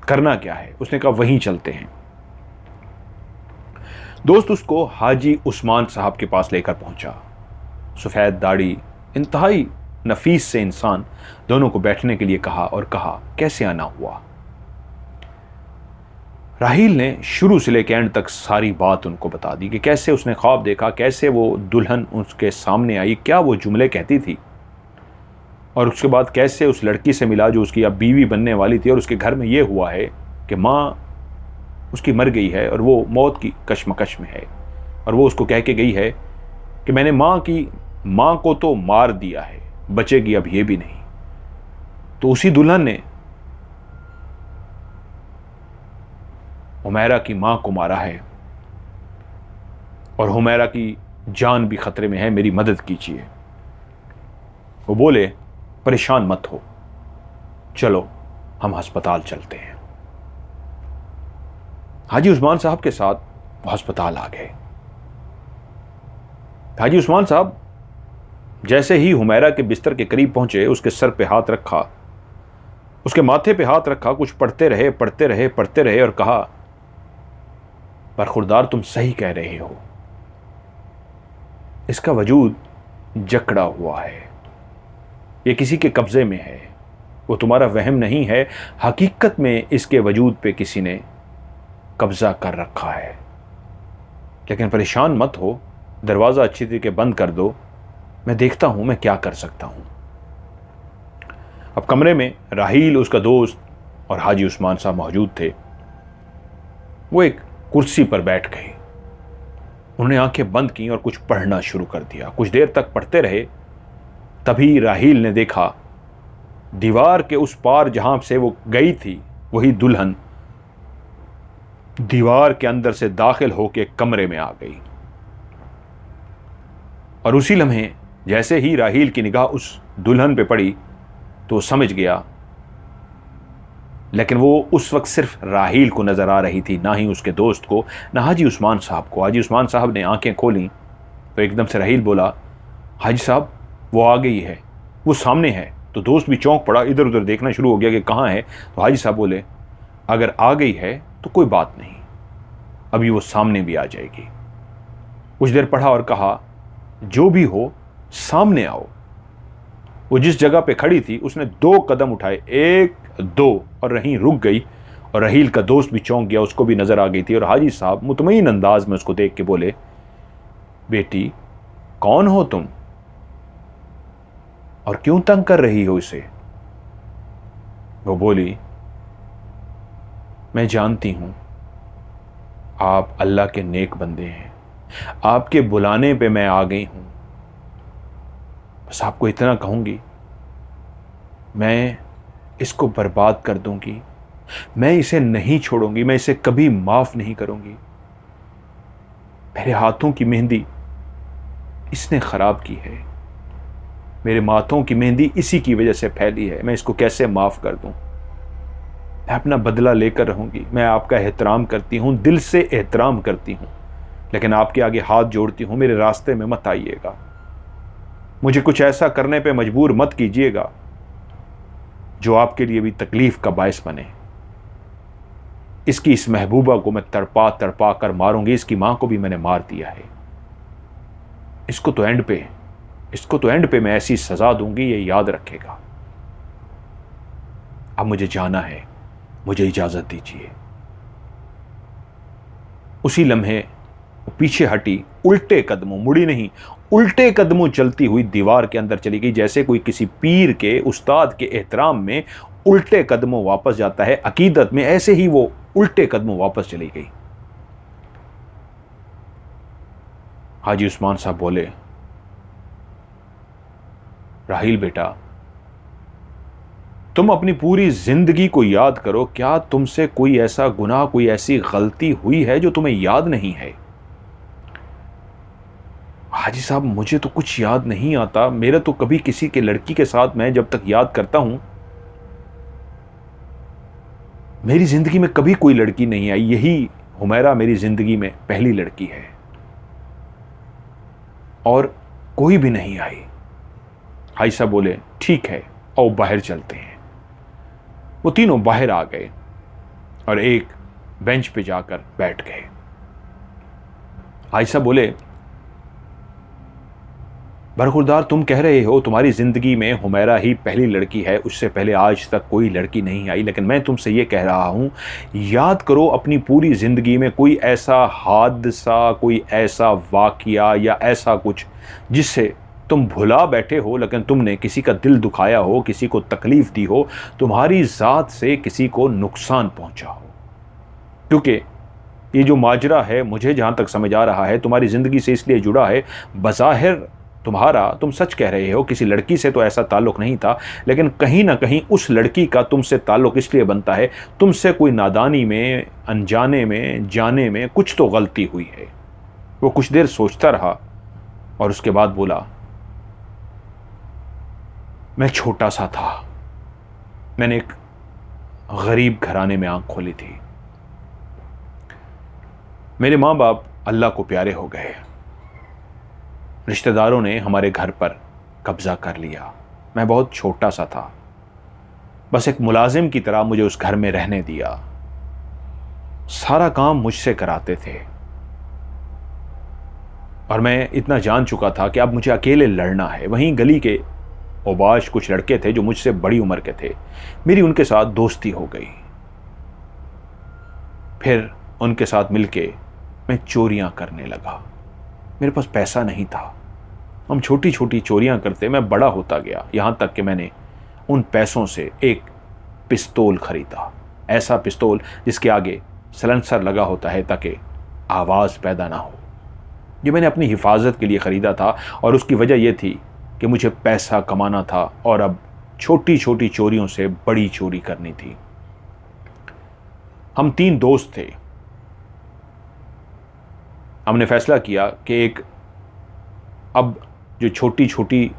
करना क्या है? उसने कहा वहीं चलते हैं। दोस्त उसको हाजी उस्मान साहब के पास लेकर पहुंचा। सफ़ेद दाढ़ी, इंतहाई नफीस से इंसान, दोनों को बैठने के लिए कहा और कहा कैसे आना हुआ। राहील ने शुरू से लेकर एंड तक सारी बात उनको बता दी कि कैसे उसने ख्वाब देखा, कैसे वो दुल्हन उसके सामने आई, क्या वो जुमले कहती थी, और उसके बाद कैसे उस लड़की से मिला जो उसकी अब बीवी बनने वाली थी, और उसके घर में ये हुआ है कि माँ उसकी मर गई है और वो मौत की कश्मकश में है, और वो उसको कह के गई है कि मैंने माँ को तो मार दिया है, बचेगी अब ये भी नहीं। तो उसी दुल्हन ने हुमैरा की माँ को मारा है और हुमैरा की जान भी खतरे में है, मेरी मदद कीजिए। वो बोले परेशान मत हो, चलो हम अस्पताल चलते हैं। हाजी उस्मान साहब के साथ वो अस्पताल आ गए। हाजी उस्मान साहब जैसे ही हुमैरा के बिस्तर के करीब पहुंचे, उसके सर पे हाथ रखा, उसके माथे पे हाथ रखा, कुछ पढ़ते रहे और कहा, बरखुरदार तुम सही कह रहे हो, इसका वजूद जकड़ा हुआ है, ये किसी के कब्जे में है, वो तुम्हारा वहम नहीं है, हकीकत में इसके वजूद पे किसी ने कब्जा कर रखा है। लेकिन परेशान मत हो, दरवाज़ा अच्छी तरीके बंद कर दो, मैं देखता हूं मैं क्या कर सकता हूं। अब कमरे में राहील, उसका दोस्त और हाजी उस्मान साहब मौजूद थे। वो एक कुर्सी पर बैठ गए, उन्होंने आंखें बंद की और कुछ पढ़ना शुरू कर दिया। कुछ देर तक पढ़ते रहे, तभी राहील ने देखा दीवार के उस पार जहां से वो गई थी, वही दुल्हन दीवार के अंदर से दाखिल होकर कमरे में आ गई। और उसी लम्हे जैसे ही राहील की निगाह उस दुल्हन पे पड़ी तो समझ गया, लेकिन वो उस वक्त सिर्फ राहील को नजर आ रही थी, ना ही उसके दोस्त को, ना हाजी उस्मान साहब को। हाजी उस्मान साहब ने आंखें खोली तो एकदम से राहील बोला, हाजी साहब वो आ गई है, वो सामने है। तो दोस्त भी चौंक पड़ा, इधर उधर देखना शुरू हो गया कि कहाँ है। तो हाजी साहब बोले अगर आ गई है तो कोई बात नहीं, अभी वो सामने भी आ जाएगी। कुछ देर पढ़ा और कहा जो भी हो सामने आओ। वो जिस जगह पे खड़ी थी उसने 2 कदम उठाए, 1 2, और रहील रुक गई। और रहील का दोस्त भी चौंक गया, उसको भी नजर आ गई थी। और हाजी साहब मुतमईन अंदाज में उसको देख के बोले बेटी कौन हो तुम और क्यों तंग कर रही हो इसे? वो बोली मैं जानती हूं आप अल्लाह के नेक बंदे हैं, आपके बुलाने पे मैं आ गई हूं। बस आपको इतना कहूंगी, मैं इसको बर्बाद कर दूंगी, मैं इसे नहीं छोड़ूंगी, मैं इसे कभी माफ नहीं करूंगी। मेरे हाथों की मेहंदी इसने खराब की है, मेरे माथों की मेहंदी इसी की वजह से फैली है, मैं इसको कैसे माफ कर दूं? मैं अपना बदला लेकर रहूंगी। मैं आपका एहतराम करती हूं, दिल से एहतराम करती हूं, लेकिन आपके आगे हाथ जोड़ती हूं, मेरे रास्ते में मत आइएगा, मुझे कुछ ऐसा करने पे मजबूर मत कीजिएगा जो आपके लिए भी तकलीफ का बायस बने। इस महबूबा को मैं तड़पा तड़पा कर मारूंगी, इसकी मां को भी मैंने मार दिया है। इसको तो एंड पे मैं ऐसी सजा दूंगी, ये याद रखेगा। अब मुझे जाना है, मुझे इजाजत दीजिए। उसी लम्हे वो पीछे हटी, उल्टे कदमों, मुड़ी नहीं, उल्टे कदमों चलती हुई दीवार के अंदर चली गई, जैसे कोई किसी पीर के उस्ताद के एहतराम में उल्टे कदमों वापस जाता है अकीदत में, ऐसे ही वो उल्टे कदमों वापस चली गई। हाजी उस्मान साहब बोले राहील बेटा, तुम अपनी पूरी जिंदगी को याद करो, क्या तुमसे कोई ऐसा गुनाह, कोई ऐसी गलती हुई है जो तुम्हें याद नहीं है? हाजी साहब मुझे तो कुछ याद नहीं आता, मेरा तो कभी किसी के लड़की के साथ, मैं जब तक याद करता हूं मेरी जिंदगी में कभी कोई लड़की नहीं आई, यही हुमैरा मेरी जिंदगी में पहली लड़की है और कोई भी नहीं आई। हाजी साहब बोले ठीक है, आओ बाहर चलते हैं। वो तीनों बाहर आ गए और एक बेंच पे जाकर बैठ गए। हाजी साहब बोले बरखुरदार, तुम कह रहे हो तुम्हारी जिंदगी में हुमैरा ही पहली लड़की है, उससे पहले आज तक कोई लड़की नहीं आई, लेकिन मैं तुमसे ये कह रहा हूं, याद करो अपनी पूरी जिंदगी में कोई ऐसा हादसा, कोई ऐसा वाकया या ऐसा कुछ जिससे तुम भुला बैठे हो, लेकिन तुमने किसी का दिल दुखाया हो, किसी को तकलीफ दी हो, तुम्हारी ज़ात से किसी को नुकसान पहुंचा हो। क्योंकि ये जो माजरा है, मुझे जहां तक समझ आ रहा है, तुम्हारी ज़िंदगी से इसलिए जुड़ा है, बज़ाहिर तुम सच कह रहे हो, किसी लड़की से तो ऐसा ताल्लुक़ नहीं था, लेकिन कहीं ना कहीं उस लड़की का तुमसे ताल्लुक़ इसलिए बनता है, तुमसे कोई नादानी में, अनजाने में, जाने में कुछ तो गलती हुई है। वो कुछ देर सोचता रहा और उसके बाद बोला मैं छोटा सा था, मैंने एक गरीब घराने में आंख खोली थी, मेरे माँ बाप अल्लाह को प्यारे हो गए, रिश्तेदारों ने हमारे घर पर कब्जा कर लिया, मैं बहुत छोटा सा था, बस एक मुलाजिम की तरह मुझे उस घर में रहने दिया, सारा काम मुझसे कराते थे और मैं इतना जान चुका था कि अब मुझे अकेले लड़ना है। वहीं गली के औबाश कुछ लड़के थे जो मुझसे बड़ी उम्र के थे, मेरी उनके साथ दोस्ती हो गई। फिर उनके साथ मिलके मैं चोरियां करने लगा, मेरे पास पैसा नहीं था, हम छोटी छोटी चोरियां करते, मैं बड़ा होता गया, यहां तक कि मैंने उन पैसों से एक पिस्तौल खरीदा, ऐसा पिस्तौल जिसके आगे सलेंसर लगा होता है ताकि आवाज़ पैदा ना हो। ये मैंने अपनी हिफाजत के लिए ख़रीदा था और उसकी वजह यह थी कि मुझे पैसा कमाना था और अब छोटी छोटी चोरियों से बड़ी चोरी करनी थी। हम 3 दोस्त थे, हमने फैसला किया कि अब जो छोटी छोटी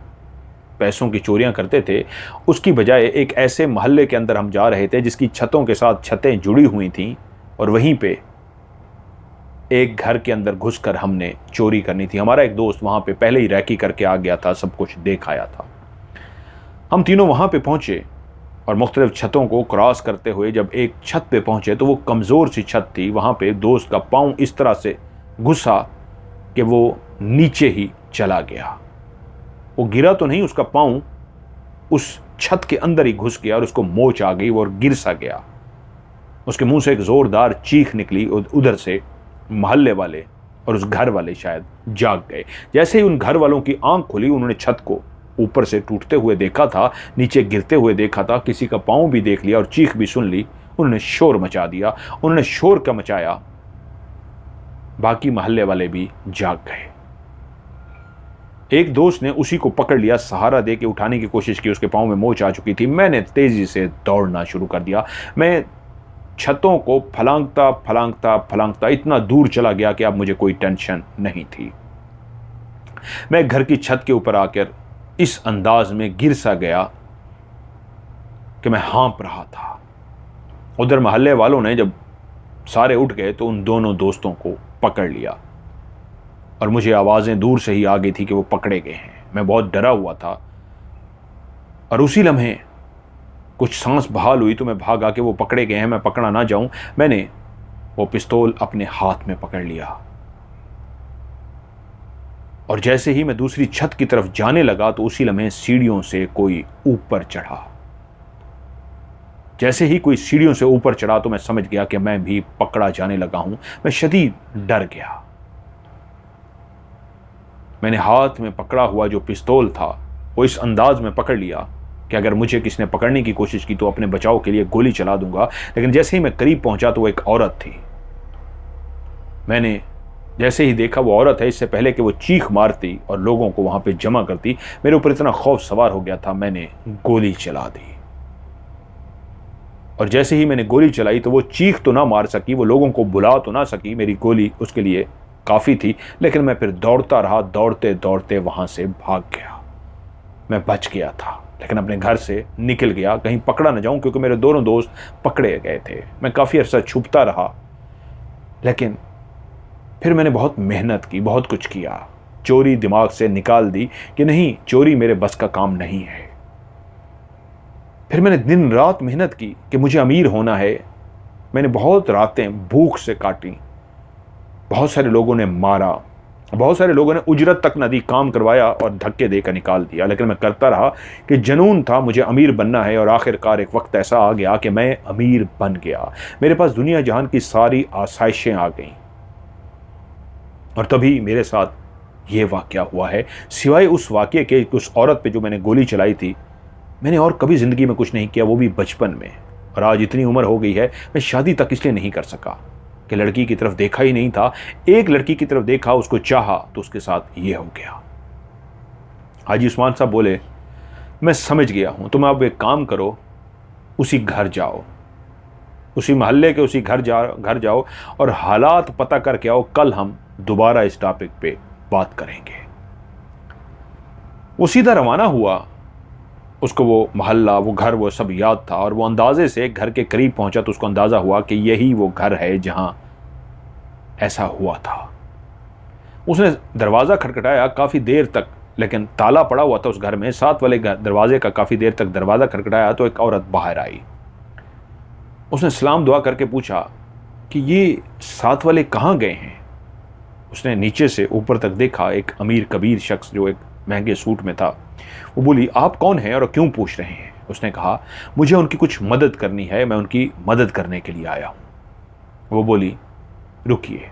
पैसों की चोरियां करते थे उसकी बजाय एक ऐसे मोहल्ले के अंदर हम जा रहे थे जिसकी छतों के साथ छतें जुड़ी हुई थीं और वहीं पे एक घर के अंदर घुसकर हमने चोरी करनी थी। हमारा एक दोस्त वहाँ पे पहले ही रैकी करके आ गया था, सब कुछ देख आया था। हम तीनों वहाँ पे पहुँचे और मुख्तलिफ छतों को क्रॉस करते हुए जब एक छत पे पहुँचे तो वो कमज़ोर सी छत थी। वहाँ पे दोस्त का पाँव इस तरह से घुसा कि वो नीचे ही चला गया। वो गिरा तो नहीं, उसका पाँव उस छत के अंदर ही घुस गया और उसको मोच आ गई और गिर सा गया। उसके मुंह से एक ज़ोरदार चीख निकली। उधर से मोहल्ले वाले और उस घर वाले शायद जाग गए। जैसे ही उन घर वालों की आंख खुली, उन्होंने छत को ऊपर से टूटते हुए देखा था, नीचे गिरते हुए देखा था, किसी का पाँव भी देख लिया और चीख भी सुन ली। उन्होंने शोर मचा दिया। उन्होंने शोर का मचाया, बाकी मोहल्ले वाले भी जाग गए। एक दोस्त ने उसी को पकड़ लिया, सहारा दे के उठाने की कोशिश की। उसके पाँव में मोच आ चुकी थी। मैंने तेजी से दौड़ना शुरू कर दिया। मैं छतों को फलांगता फलांगता फलांगता इतना दूर चला गया कि अब मुझे कोई टेंशन नहीं थी। मैं घर की छत के ऊपर आकर इस अंदाज में गिर सा गया कि मैं हाँप रहा था। उधर मोहल्ले वालों ने जब सारे उठ गए तो उन दोनों दोस्तों को पकड़ लिया और मुझे आवाज़ें दूर से ही आ गई थी कि वो पकड़े गए हैं। मैं बहुत डरा हुआ था और उसी लम्हे कुछ सांस बहाल हुई तो मैं भागा कि वो पकड़े गए हैं, मैं पकड़ा ना जाऊं। मैंने वो पिस्तौल अपने हाथ में पकड़ लिया और जैसे ही मैं दूसरी छत की तरफ जाने लगा तो उसी लम्हे सीढ़ियों से कोई ऊपर चढ़ा। जैसे ही कोई सीढ़ियों से ऊपर चढ़ा तो मैं समझ गया कि मैं भी पकड़ा जाने लगा हूं। मैं शदीद डर गया। मैंने हाथ में पकड़ा हुआ जो पिस्तौल था वो इस अंदाज में पकड़ लिया कि अगर मुझे किसी ने पकड़ने की कोशिश की तो अपने बचाव के लिए गोली चला दूंगा। लेकिन जैसे ही मैं करीब पहुंचा तो वो एक औरत थी। मैंने जैसे ही देखा वो औरत है, इससे पहले कि वो चीख मारती और लोगों को वहां पे जमा करती, मेरे ऊपर इतना खौफ सवार हो गया था, मैंने गोली चला दी। और जैसे ही मैंने गोली चलाई तो वो चीख तो ना मार सकी, वो लोगों को बुला तो ना सकी, मेरी गोली उसके लिए काफ़ी थी। लेकिन मैं फिर दौड़ता रहा, दौड़ते दौड़ते वहाँ से भाग गया। मैं बच गया था लेकिन अपने घर से निकल गया, कहीं पकड़ा न जाऊं, क्योंकि मेरे दोनों दोस्त पकड़े गए थे। मैं काफ़ी अरसा छुपता रहा, लेकिन फिर मैंने बहुत मेहनत की, बहुत कुछ किया। चोरी दिमाग से निकाल दी कि नहीं, चोरी मेरे बस का काम नहीं है। फिर मैंने दिन रात मेहनत की कि मुझे अमीर होना है। मैंने बहुत रातें भूख से काटी। बहुत सारे लोगों ने मारा, बहुत सारे लोगों ने उजरत तक न दी, काम करवाया और धक्के देकर निकाल दिया। लेकिन मैं करता रहा कि जुनून था, मुझे अमीर बनना है। और आखिरकार एक वक्त ऐसा आ गया कि मैं अमीर बन गया। मेरे पास दुनिया जहान की सारी आसाइशें आ गईं। और तभी मेरे साथ ये वाक़या हुआ है। सिवाय उस वाक़ये के, उस औरत पे जो मैंने गोली चलाई थी, मैंने और कभी ज़िंदगी में कुछ नहीं किया, वो भी बचपन में। और आज इतनी उम्र हो गई है, मैं शादी तक इसलिए नहीं कर सका कि लड़की की तरफ देखा ही नहीं था। एक लड़की की तरफ देखा, उसको चाहा, तो उसके साथ ये हो गया। हाजी उस्मान साहब बोले, मैं समझ गया हूँ, तुम अब एक काम करो, उसी घर जाओ, उसी मोहल्ले के उसी घर जाओ और हालात पता करके आओ। कल हम दोबारा इस टॉपिक पे बात करेंगे। वो सीधा रवाना हुआ। उसको वो मोहल्ला, वो घर, वो सब याद था। और वो अंदाजे से घर के करीब पहुंचा तो उसको अंदाज़ा हुआ कि यही वो घर है जहां ऐसा हुआ था। उसने दरवाज़ा खटखटाया काफ़ी देर तक, लेकिन ताला पड़ा हुआ था उस घर में। साथ वाले दरवाजे का काफ़ी देर तक दरवाज़ा खटखटाया तो एक औरत बाहर आई। उसने सलाम दुआ करके पूछा कि ये साथ वाले कहाँ गए हैं। उसने नीचे से ऊपर तक देखा। एक अमीर कबीर शख्स जो एक महंगे सूट में था। वो बोली, आप कौन हैं और क्यों पूछ रहे हैं? उसने कहा, मुझे उनकी कुछ मदद करनी है, मैं उनकी मदद करने के लिए आया हूँ। वो बोली, रुकिए।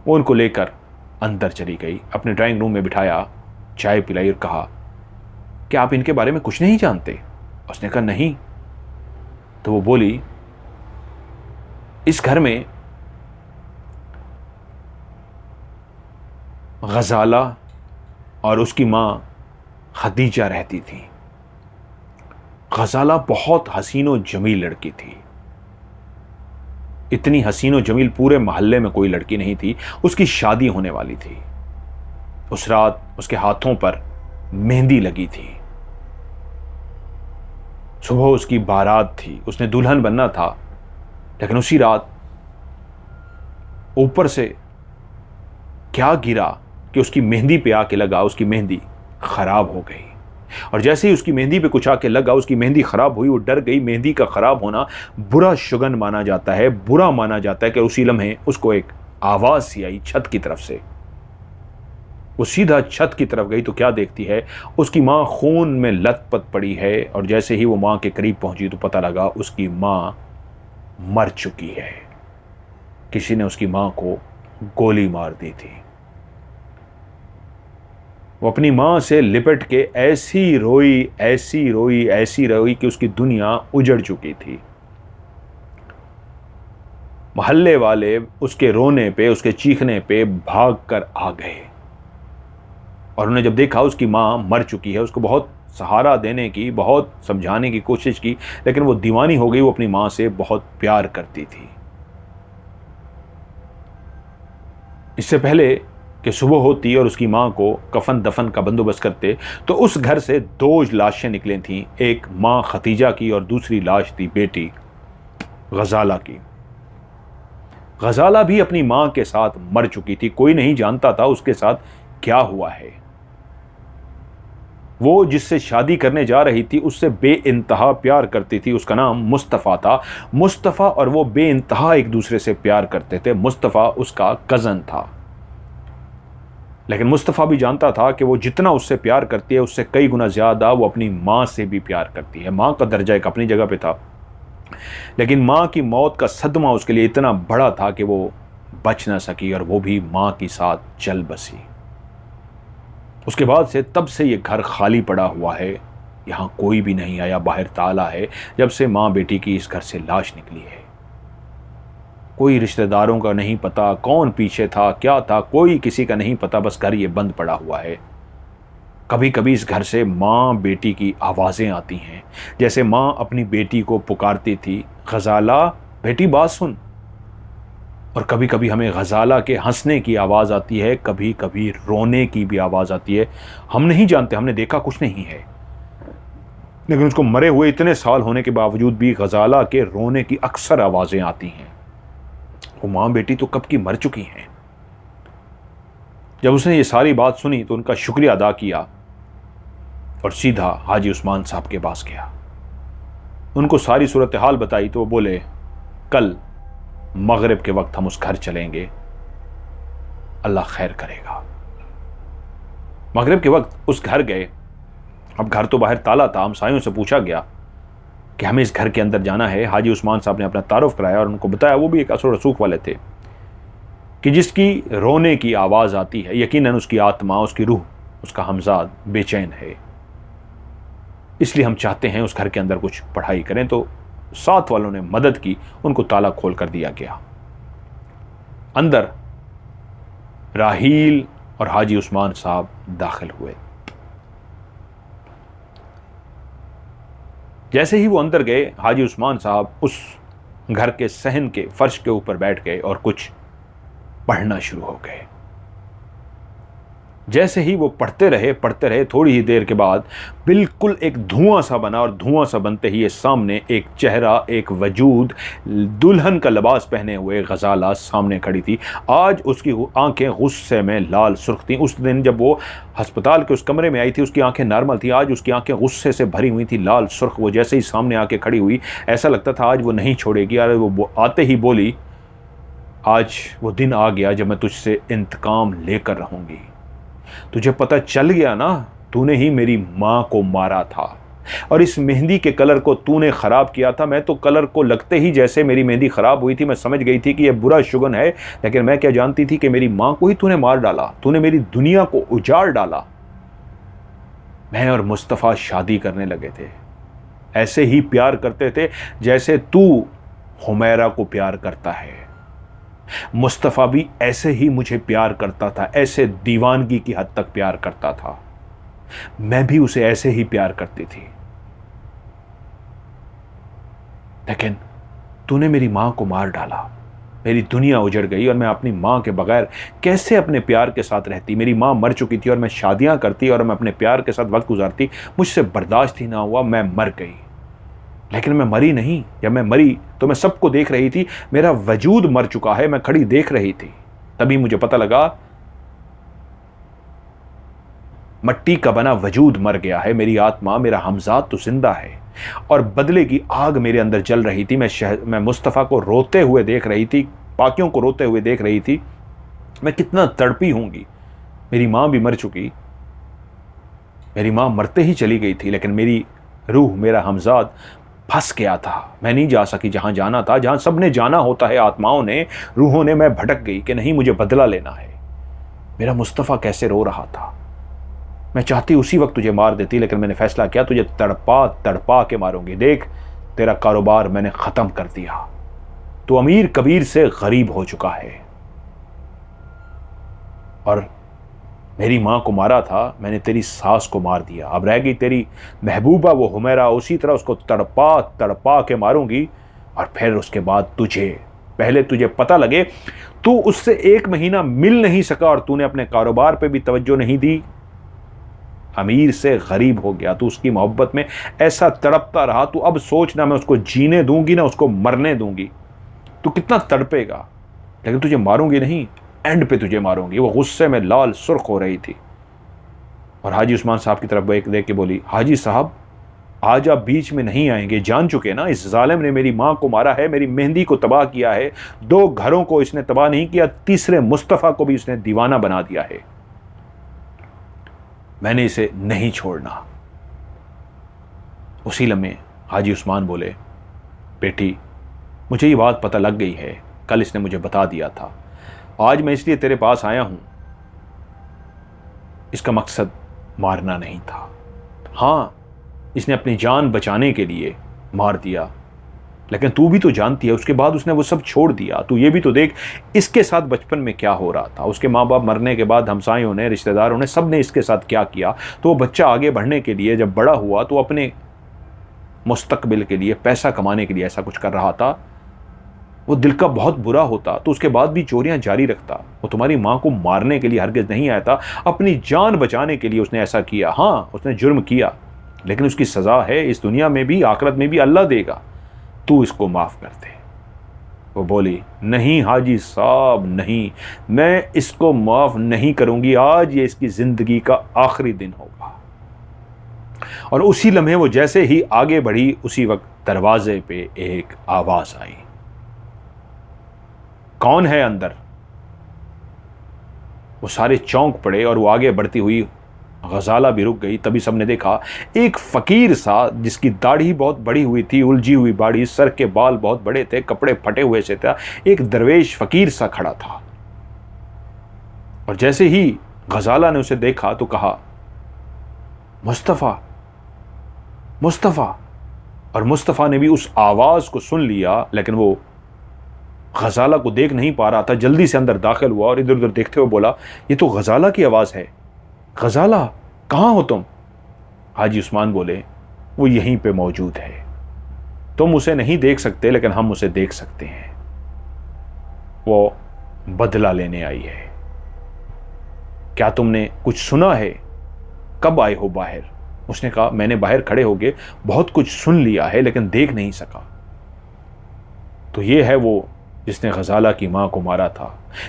वो उनको लेकर अंदर चली गई, अपने ड्राइंग रूम में बिठाया, चाय पिलाई और कहा, क्या आप इनके बारे में कुछ नहीं जानते? उसने कहा, नहीं। तो वो बोली, इस घर में गजाला और उसकी माँ खदीजा रहती थी। गजाला बहुत हसीनो जमील लड़की थी। इतनी हसीनो जमील पूरे मोहल्ले में कोई लड़की नहीं थी। उसकी शादी होने वाली थी। उस रात उसके हाथों पर मेहंदी लगी थी। सुबह उसकी बारात थी, उसने दुल्हन बनना था। लेकिन उसी रात ऊपर से क्या गिरा कि उसकी मेहंदी पे आके लगा, उसकी मेहंदी खराब हो गई। और जैसे ही उसकी मेहंदी पे कुछ आके लगा, उसकी मेहंदी खराब हुई, वो डर गई। मेहंदी का खराब होना बुरा शुगन माना जाता है, बुरा माना जाता है। कि उसी लम्हे उसको एक आवाज सी आई छत की तरफ से। वो सीधा छत की तरफ गई तो क्या देखती है, उसकी माँ खून में लथपथ पड़ी है। और जैसे ही वो माँ के करीब पहुंची तो पता लगा उसकी माँ मर चुकी है। किसी ने उसकी माँ को गोली मार दी थी। वो अपनी मां से लिपट के ऐसी रोई, ऐसी रोई, ऐसी रोई कि उसकी दुनिया उजड़ चुकी थी। मोहल्ले वाले उसके रोने पे, उसके चीखने पे भाग कर आ गए। और उन्हें जब देखा उसकी मां मर चुकी है, उसको बहुत सहारा देने की, बहुत समझाने की कोशिश की, लेकिन वो दीवानी हो गई। वो अपनी मां से बहुत प्यार करती थी। इससे पहले कि सुबह होती और उसकी मां को कफन दफन का बंदोबस्त करते, तो उस घर से 2 लाशें निकली थीं। एक मां खतीजा की और दूसरी लाश थी बेटी गजाला की। गजाला भी अपनी मां के साथ मर चुकी थी। कोई नहीं जानता था उसके साथ क्या हुआ है। वो जिससे शादी करने जा रही थी उससे बेइंतहा प्यार करती थी। उसका नाम मुस्तफ़ा था। मुस्तफ़ा और वो बेइंतहा एक दूसरे से प्यार करते थे। मुस्तफ़ा उसका कज़न था, लेकिन मुस्तफ़ा भी जानता था कि वो जितना उससे प्यार करती है उससे कई गुना ज़्यादा वो अपनी माँ से भी प्यार करती है। माँ का दर्जा एक अपनी जगह पे था, लेकिन माँ की मौत का सदमा उसके लिए इतना बड़ा था कि वो बच ना सकी और वो भी माँ के साथ चल बसी। उसके बाद से तब से ये घर खाली पड़ा हुआ है। यहाँ कोई भी नहीं आया, बाहर ताला है। जब से माँ बेटी की इस घर से लाश निकली है, कोई रिश्तेदारों का नहीं पता कौन पीछे था, क्या था, कोई किसी का नहीं पता। बस घर ये बंद पड़ा हुआ है। कभी कभी इस घर से माँ बेटी की आवाज़ें आती हैं, जैसे माँ अपनी बेटी को पुकारती थी, गजाला बेटी बात सुन। और कभी कभी हमें गजाला के हंसने की आवाज़ आती है, कभी कभी रोने की भी आवाज़ आती है। हम नहीं जानते, हमने देखा कुछ नहीं है, लेकिन उसको मरे हुए इतने साल होने के बावजूद भी गजाला के रोने की अक्सर आवाज़ें आती हैं। वो माँ बेटी तो कब की मर चुकी हैं। जब उसने ये सारी बात सुनी तो उनका शुक्रिया अदा किया और सीधा हाजी उस्मान साहब के पास गया। उनको सारी सूरत हाल बताई तो वो बोले, कल मगरिब के वक्त हम उस घर चलेंगे, अल्लाह खैर करेगा। मगरिब के वक्त उस घर गए। अब घर तो बाहर ताला था। हमसायों से पूछा गया कि हमें इस घर के अंदर जाना है। हाजी उस्मान साहब ने अपना तारुफ कराया और उनको बताया, वो भी एक असर रसूख वाले थे, कि जिसकी रोने की आवाज़ आती है यकीनन उसकी आत्मा, उसकी रूह, उसका हमजाद बेचैन है। इसलिए हम चाहते हैं उस घर के अंदर कुछ पढ़ाई करें। तो साथ वालों ने मदद की, उनको ताला खोल कर दिया गया। अंदर राहील और हाजी उस्मान साहब दाखिल हुए। जैसे ही वो अंदर गए, हाजी उस्मान साहब उस घर के सहन के फर्श के ऊपर बैठ गए और कुछ पढ़ना शुरू हो गए। जैसे ही वो पढ़ते रहे, थोड़ी ही देर के बाद बिल्कुल एक धुआं सा बना और धुआं सा बनते ही सामने एक चेहरा, एक वजूद, दुल्हन का लिबास पहने हुए गजाला सामने खड़ी थी। आज उसकी आंखें गुस्से में लाल सुर्ख थीं। उस दिन जब वो अस्पताल के उस कमरे में आई थी उसकी आंखें नॉर्मल थी, आज उसकी आंखें गुस्से से भरी हुई थी, लाल सुर्ख। वो जैसे ही सामने आके खड़ी हुई ऐसा लगता था आज वो नहीं छोड़ेगी। और वो आते ही बोली, आज वो दिन आ गया जब मैं तुझसे इंतकाम लेकर रहूंगी। तुझे पता चल गया ना, तूने ही मेरी माँ को मारा था और इस मेहंदी के कलर को तूने ख़राब किया था। मैं तो कलर को लगते ही जैसे मेरी मेहंदी ख़राब हुई थी मैं समझ गई थी कि यह बुरा शुगन है, लेकिन मैं क्या जानती थी कि मेरी माँ को ही तूने मार डाला। तूने मेरी दुनिया को उजाड़ डाला। मैं और मुस्तफ़ा शादी करने लगे थे, ऐसे ही प्यार करते थे जैसे तू हुमैरा को प्यार करता है। मुस्तफ़ा भी ऐसे ही मुझे प्यार करता था, ऐसे दीवानगी की हद तक प्यार करता था। मैं भी उसे ऐसे ही प्यार करती थी, लेकिन तूने मेरी मां को मार डाला। मेरी दुनिया उजड़ गई और मैं अपनी मां के बगैर कैसे अपने प्यार के साथ रहती। मेरी मां मर चुकी थी और मैं शादियां करती और मैं अपने प्यार के साथ वक्त गुजारती। मुझसे बर्दाश्त ही ना हुआ, मैं मर गई। लेकिन मैं मरी नहीं। जब मैं मरी तो मैं सबको देख रही थी, मेरा वजूद मर चुका है, मैं खड़ी देख रही थी। तभी मुझे पता लगा मट्टी का बना वजूद मर गया है, मेरी आत्मा, मेरा हमजाद तो जिंदा है। और बदले की आग मेरे अंदर जल रही थी। मैं मुस्तफ़ा को रोते हुए देख रही थी, पाकियों को रोते हुए देख रही थी। मैं कितना तड़पी होंगी। मेरी माँ भी मर चुकी, मेरी माँ मरते ही चली गई थी, लेकिन मेरी रूह, मेरा हमजाद फंस गया था। मैं नहीं जा सकी जहाँ जाना था, जहाँ सबने जाना होता है, आत्माओं ने, रूहों ने। मैं भटक गई कि नहीं, मुझे बदला लेना है। मेरा मुस्तफ़ा कैसे रो रहा था। मैं चाहती उसी वक्त तुझे मार देती, लेकिन मैंने फैसला किया तुझे तड़पा तड़पा के मारूंगी। देख, तेरा कारोबार मैंने ख़त्म कर दिया। तू अमीर कबीर से गरीब हो चुका है। और मेरी माँ को मारा था, मैंने तेरी सास को मार दिया। अब रह गई तेरी महबूबा, वो हुमैरा, उसी तरह उसको तड़पा तड़पा के मारूंगी। और फिर उसके बाद तुझे, पहले तुझे पता लगे तू उससे 1 महीना मिल नहीं सका और तूने अपने कारोबार पे भी तवज्जो नहीं दी, अमीर से गरीब हो गया। तू उसकी मोहब्बत में ऐसा तड़पता रहा। तू अब सोच, ना मैं उसको जीने दूंगी ना उसको मरने दूंगी। तू कितना तड़पेगा, लेकिन तुझे मारूंगी नहीं, एंड पे तुझे मारूंगी। वो गुस्से में लाल सुर्ख हो रही थी और हाजी उस्मान साहब की तरफ एक देख के बोली, हाजी साहब आज आप बीच में नहीं आएंगे। जान चुके ना, इस जालिम ने मेरी माँ को मारा है, मेरी मेहंदी को तबाह किया है, 2 घरों को इसने तबाह नहीं किया, तीसरे मुस्तफ़ा को भी इसने दीवाना बना दिया है। मैंने इसे नहीं छोड़ना। उसी लम्हे हाजी उस्मान बोले, बेटी मुझे ये बात पता लग गई है, कल इसने मुझे बता दिया था। आज मैं इसलिए तेरे पास आया हूं, इसका मकसद मारना नहीं था। हाँ, इसने अपनी जान बचाने के लिए मार दिया, लेकिन तू भी तो जानती है उसके बाद उसने वो सब छोड़ दिया। तू ये भी तो देख इसके साथ बचपन में क्या हो रहा था। उसके माँ बाप मरने के बाद हमसायों ने, रिश्तेदारों ने, सब ने इसके साथ क्या किया। तो वो बच्चा आगे बढ़ने के लिए जब बड़ा हुआ तो अपने मुस्तकबिल के लिए, पैसा कमाने के लिए ऐसा कुछ कर रहा था। वो दिल का बहुत बुरा होता तो उसके बाद भी चोरियां जारी रखता। वो तुम्हारी माँ को मारने के लिए हरगिज़ नहीं आया था, अपनी जान बचाने के लिए उसने ऐसा किया। हाँ, उसने जुर्म किया, लेकिन उसकी सज़ा है इस दुनिया में भी, आखिरत में भी अल्लाह देगा। तू इसको माफ़ कर दे। वो बोली, नहीं हाजी साहब नहीं, मैं इसको माफ़ नहीं करूँगी। आज ये इसकी ज़िंदगी का आखिरी दिन होगा। और उसी लम्हे वो जैसे ही आगे बढ़ी, उसी वक्त दरवाजे पे एक आवाज़ आई, कौन है अंदर? वो सारे चौंक पड़े और वो आगे बढ़ती हुई गजाला भी रुक गई। तभी सबने देखा एक फकीर सा, जिसकी दाढ़ी बहुत बड़ी हुई थी, उलझी हुई बाड़ी, सर के बाल बहुत बड़े थे, कपड़े फटे हुए से था, एक दरवेश फकीर सा खड़ा था। और जैसे ही गजाला ने उसे देखा तो कहा, मुस्तफ़ा, मुस्तफ़ा। और मुस्तफ़ा ने भी उस आवाज़ को सुन लिया, लेकिन वो गजाला को देख नहीं पा रहा था। जल्दी से अंदर दाखिल हुआ और इधर उधर देखते हुए बोला, ये तो गजाला की आवाज़ है। गजाला, कहाँ हो तुम? हाजी उस्मान बोले, वो यहीं पे मौजूद है। तुम उसे नहीं देख सकते, लेकिन हम उसे देख सकते हैं। वो बदला लेने आई है। क्या तुमने कुछ सुना है? कब आए हो बाहर? उसने कहा, मैंने बाहर खड़े होके बहुत कुछ सुन लिया है, लेकिन देख नहीं सका। तो ये है वो जिसने गजाला की माँ को मारा था,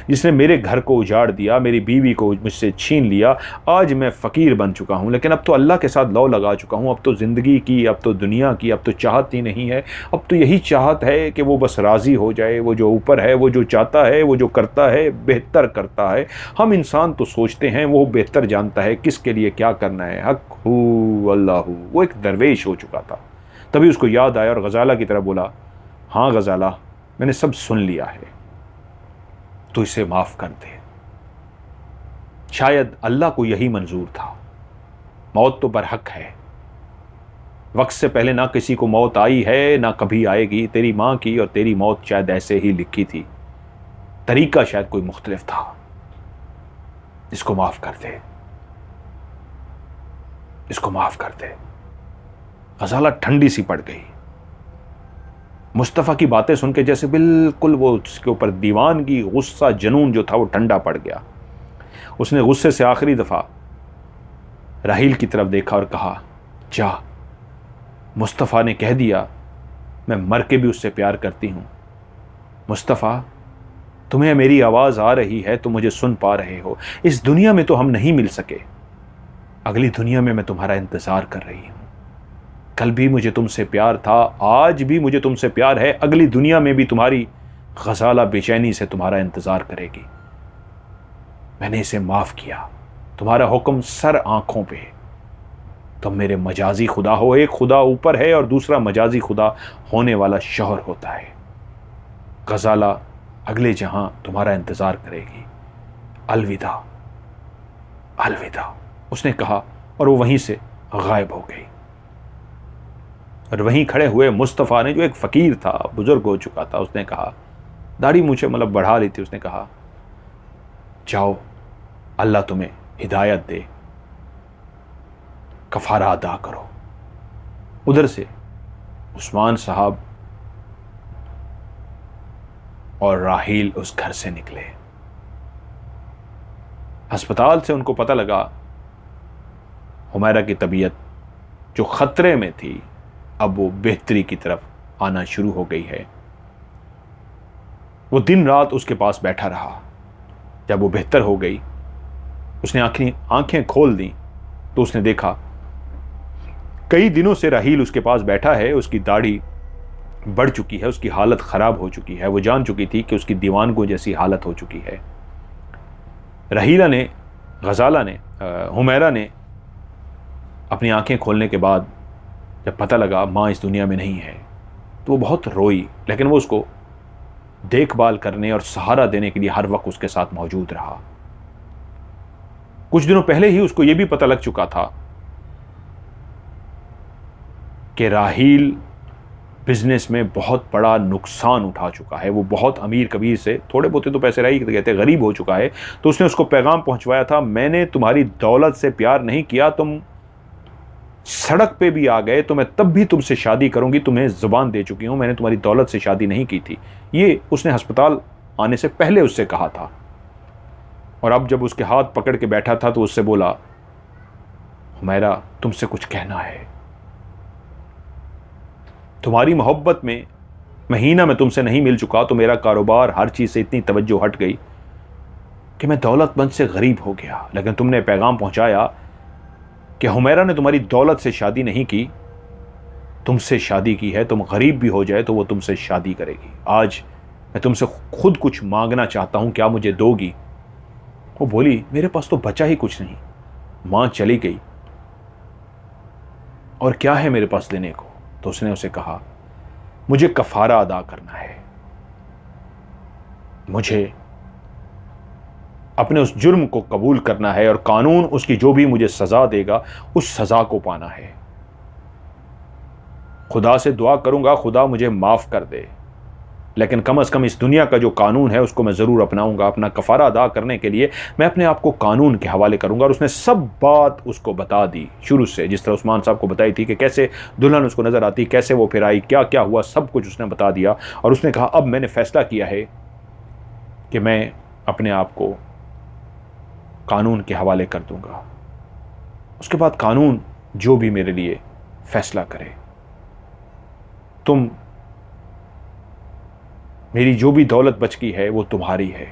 जिसने मेरे घर को उजाड़ दिया, मेरी बीवी को मुझसे छीन लिया। आज मैं फ़कीर बन चुका हूँ, लेकिन अब तो अल्लाह के साथ लौ लगा चुका हूँ। अब तो ज़िंदगी की, अब तो दुनिया की, अब तो चाहत ही नहीं है। अब तो यही चाहत है कि वो बस राज़ी हो जाए। वो जो ऊपर है, वो जो चाहता है, वो जो करता है, बेहतर करता है। हम इंसान तो सोचते हैं, वो बेहतर जानता है किसके लिए क्या करना है। हक हू अल्लाह हू। वो एक दरवेश हो चुका था। तभी उसको याद आया और गजाला की तरफ बोला, हाँ गजाला, मैंने सब सुन लिया है, तो इसे माफ़ कर दे। शायद अल्लाह को यही मंजूर था। मौत तो बरहक है। वक्त से पहले ना किसी को मौत आई है, ना कभी आएगी। तेरी माँ की और तेरी मौत शायद ऐसे ही लिखी थी, तरीका शायद कोई मुख्तलिफ था। इसको माफ़ कर दे, इसको माफ़ कर दे। गजाला ठंडी सी पड़ गई। मुस्तफ़ा की बातें सुन के जैसे बिल्कुल वो उसके ऊपर दीवानगी, गुस्सा, जुनून जो था वो ठंडा पड़ गया। उसने गुस्से से आखिरी दफ़ा राहील की तरफ देखा और कहा, जा, मुस्तफ़ा ने कह दिया मैं मर के भी उससे प्यार करती हूँ। मुस्तफ़ा, तुम्हें मेरी आवाज़ आ रही है, तुम मुझे सुन पा रहे हो। इस दुनिया में तो हम नहीं मिल सके, अगली दुनिया में मैं तुम्हारा इंतज़ार कर रही हूँ। कल भी मुझे तुमसे प्यार था, आज भी मुझे तुमसे प्यार है, अगली दुनिया में भी तुम्हारी गज़ाला बेचैनी से तुम्हारा इंतज़ार करेगी। मैंने इसे माफ़ किया, तुम्हारा हुक्म सर आंखों पे। तुम मेरे मजाजी खुदा हो, एक खुदा ऊपर है और दूसरा मजाजी खुदा होने वाला शौहर होता है। गज़ाला अगले जहां तुम्हारा इंतज़ार करेगी। अलविदा, अलविदा, उसने कहा और वो वहीं से गायब हो गई। और वहीं खड़े हुए मुस्तफ़ा ने, जो एक फ़कीर था, बुज़ुर्ग हो चुका था, उसने कहा, दाढ़ी मूछें मतलब बढ़ा ली थी, उसने कहा, जाओ, अल्लाह तुम्हें हिदायत दे, कफ़ारा अदा करो। उधर से उस्मान साहब और राहील उस घर से निकले। अस्पताल से उनको पता लगा हुमैरा की तबीयत जो ख़तरे में थी अब वो बेहतरी की तरफ आना शुरू हो गई है। वो दिन रात उसके पास बैठा रहा। जब वो बेहतर हो गई, उसने आंखें खोल दी तो उसने देखा कई दिनों से राहील उसके पास बैठा है। उसकी दाढ़ी बढ़ चुकी है, उसकी हालत ख़राब हो चुकी है। वो जान चुकी थी कि उसकी दीवानगो जैसी हालत हो चुकी है। रहीला ने, गज़ाला ने, हुमैरा ने अपनी आंखें खोलने के बाद जब पता लगा माँ इस दुनिया में नहीं है, तो वो बहुत रोई, लेकिन वो उसको देखभाल करने और सहारा देने के लिए हर वक्त उसके साथ मौजूद रहा। कुछ दिनों पहले ही उसको ये भी पता लग चुका था कि राहील बिजनेस में बहुत बड़ा नुकसान उठा चुका है। वो बहुत अमीर कबीर से, थोड़े बहुत तो पैसे रही कहते गरीब हो चुका है। तो उसने उसको पैगाम पहुंचवाया था, मैंने तुम्हारी दौलत से प्यार नहीं किया, तुम सड़क पे भी आ गए तो मैं तब भी तुमसे शादी करूंगी, तुम्हें जुबान दे चुकी हूं, मैंने तुम्हारी दौलत से शादी नहीं की थी। ये उसने अस्पताल आने से पहले उससे कहा था। और अब जब उसके हाथ पकड़ के बैठा था तो उससे बोला, हुमैरा, तुमसे कुछ कहना है। तुम्हारी मोहब्बत में महीना में तुमसे नहीं मिल चुका तो मेरा कारोबार, हर चीज़ से इतनी तवज्जो हट गई कि मैं दौलतमंद से गरीब हो गया। लेकिन तुमने पैगाम पहुंचाया कि हुमैरा ने तुम्हारी दौलत से शादी नहीं की, तुमसे शादी की है। तुम गरीब भी हो जाए तो वो तुमसे शादी करेगी। आज मैं तुमसे खुद कुछ मांगना चाहता हूं, क्या मुझे दोगी? वो बोली, मेरे पास तो बचा ही कुछ नहीं, मां चली गई और क्या है मेरे पास देने को? तो उसने उसे कहा, मुझे कफारा अदा करना है, मुझे अपने उस जुर्म को कबूल करना है और कानून उसकी जो भी मुझे सजा देगा उस सजा को पाना है। खुदा से दुआ करूंगा खुदा मुझे माफ कर दे, लेकिन कम से कम इस दुनिया का जो कानून है उसको मैं ज़रूर अपनाऊंगा। अपना कफ़ारा अदा करने के लिए मैं अपने आप को कानून के हवाले करूंगा। और उसने सब बात उसको बता दी शुरू से, जिस तरह उस्मान साहब को बताई थी कि कैसे दुल्हन उसको नज़र आती, कैसे वो फिर आई, क्या क्या हुआ, सब कुछ उसने बता दिया। और उसने कहा, अब मैंने फ़ैसला किया है कि मैं अपने आप को कानून के हवाले कर दूंगा। उसके बाद कानून जो भी मेरे लिए फ़ैसला करे, तुम, मेरी जो भी दौलत बच गई है वो तुम्हारी है,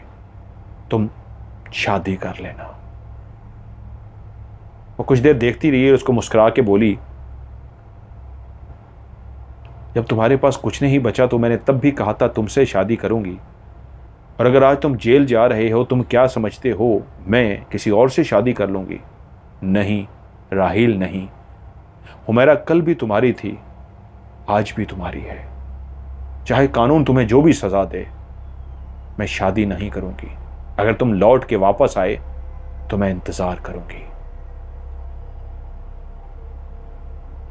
तुम शादी कर लेना। वो कुछ देर देखती रही और उसको मुस्कुरा के बोली, जब तुम्हारे पास कुछ नहीं बचा तो मैंने तब भी कहा था तुमसे शादी करूंगी। और अगर आज तुम जेल जा रहे हो, तुम क्या समझते हो मैं किसी और से शादी कर लूंगी? नहीं राहील, नहीं। हुमैरा कल भी तुम्हारी थी, आज भी तुम्हारी है। चाहे कानून तुम्हें जो भी सजा दे, मैं शादी नहीं करूंगी। अगर तुम लौट के वापस आए तो मैं इंतजार करूंगी।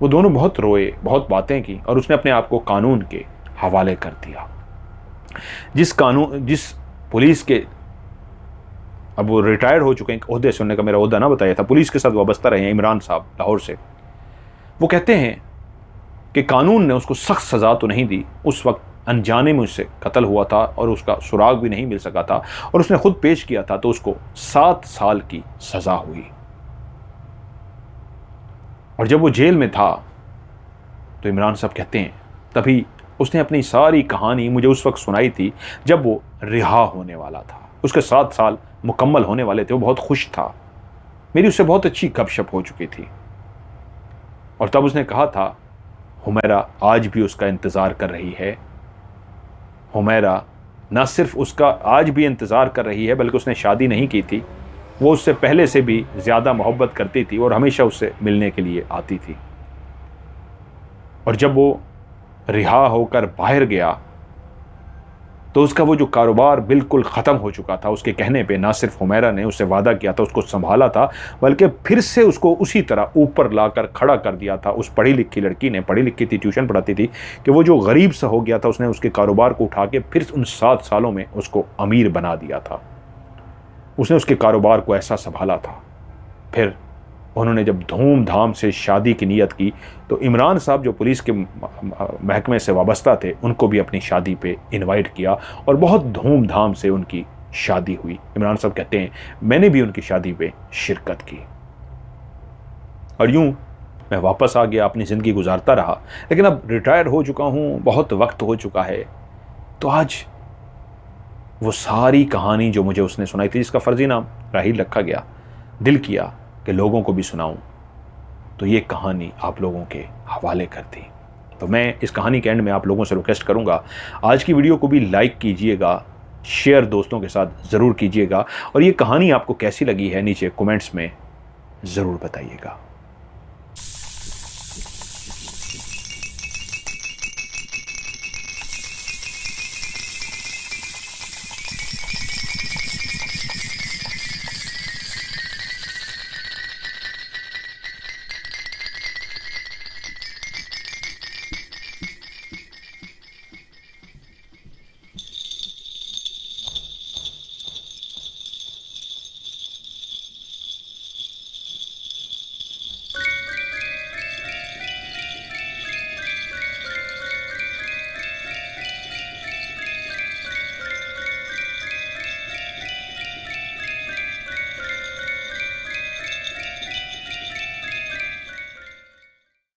वो दोनों बहुत रोए, बहुत बातें की और उसने अपने आप को कानून के हवाले कर दिया। जिस पुलिस के, अब वो रिटायर हो चुके हैं ओहदे से, उन्होंने का मेरा ओहदा ना बताया था, पुलिस के साथ वाबस्ता रहे हैं, इमरान साहब लाहौर से। वो कहते हैं कि कानून ने उसको सख्त सज़ा तो नहीं दी, उस वक्त अनजाने में उससे कत्ल हुआ था और उसका सुराग भी नहीं मिल सका था और उसने खुद पेश किया था तो उसको 7 साल की सज़ा हुई। और जब वो जेल में था तो इमरान साहब कहते हैं तभी उसने अपनी सारी कहानी मुझे उस वक्त सुनाई थी जब वो रिहा होने वाला था। उसके 7 साल मुकम्मल होने वाले थे। वो बहुत खुश था। मेरी उससे बहुत अच्छी गपशप हो चुकी थी। और तब उसने कहा था, हुमैरा आज भी उसका इंतज़ार कर रही है। हुमैरा न सिर्फ उसका आज भी इंतज़ार कर रही है, बल्कि उसने शादी नहीं की थी। वो उससे पहले से भी ज़्यादा मोहब्बत करती थी और हमेशा उससे मिलने के लिए आती थी। और जब वो रिहा होकर बाहर गया तो उसका वो जो कारोबार बिल्कुल ख़त्म हो चुका था। उसके कहने पे ना सिर्फ हुमैरा ने उससे वादा किया था, उसको संभाला था, बल्कि फिर से उसको उसी तरह ऊपर लाकर खड़ा कर दिया था। उस पढ़ी लिखी लड़की ने, पढ़ी लिखी थी, ट्यूशन पढ़ाती थी, कि वो जो गरीब सा हो गया था, उसने उसके कारोबार को उठा के फिर उन 7 सालों में उसको अमीर बना दिया था। उसने उसके कारोबार को ऐसा संभाला था। फिर उन्होंने जब धूमधाम से शादी की नीयत की तो इमरान साहब जो पुलिस के महकमे से वाबस्ता थे, उनको भी अपनी शादी पे इनवाइट किया और बहुत धूमधाम से उनकी शादी हुई। इमरान साहब कहते हैं, मैंने भी उनकी शादी पे शिरकत की। और यूं मैं वापस आ गया, अपनी ज़िंदगी गुजारता रहा। लेकिन अब रिटायर हो चुका हूँ, बहुत वक्त हो चुका है, तो आज वो सारी कहानी जो मुझे उसने सुनाई थी, जिसका फर्जी नाम राहील रखा गया, दिल किया कि लोगों को भी सुनाऊं, तो ये कहानी आप लोगों के हवाले कर दी। तो मैं इस कहानी के एंड में आप लोगों से रिक्वेस्ट करूंगा, आज की वीडियो को भी लाइक कीजिएगा, शेयर दोस्तों के साथ ज़रूर कीजिएगा, और ये कहानी आपको कैसी लगी है नीचे कमेंट्स में ज़रूर बताइएगा।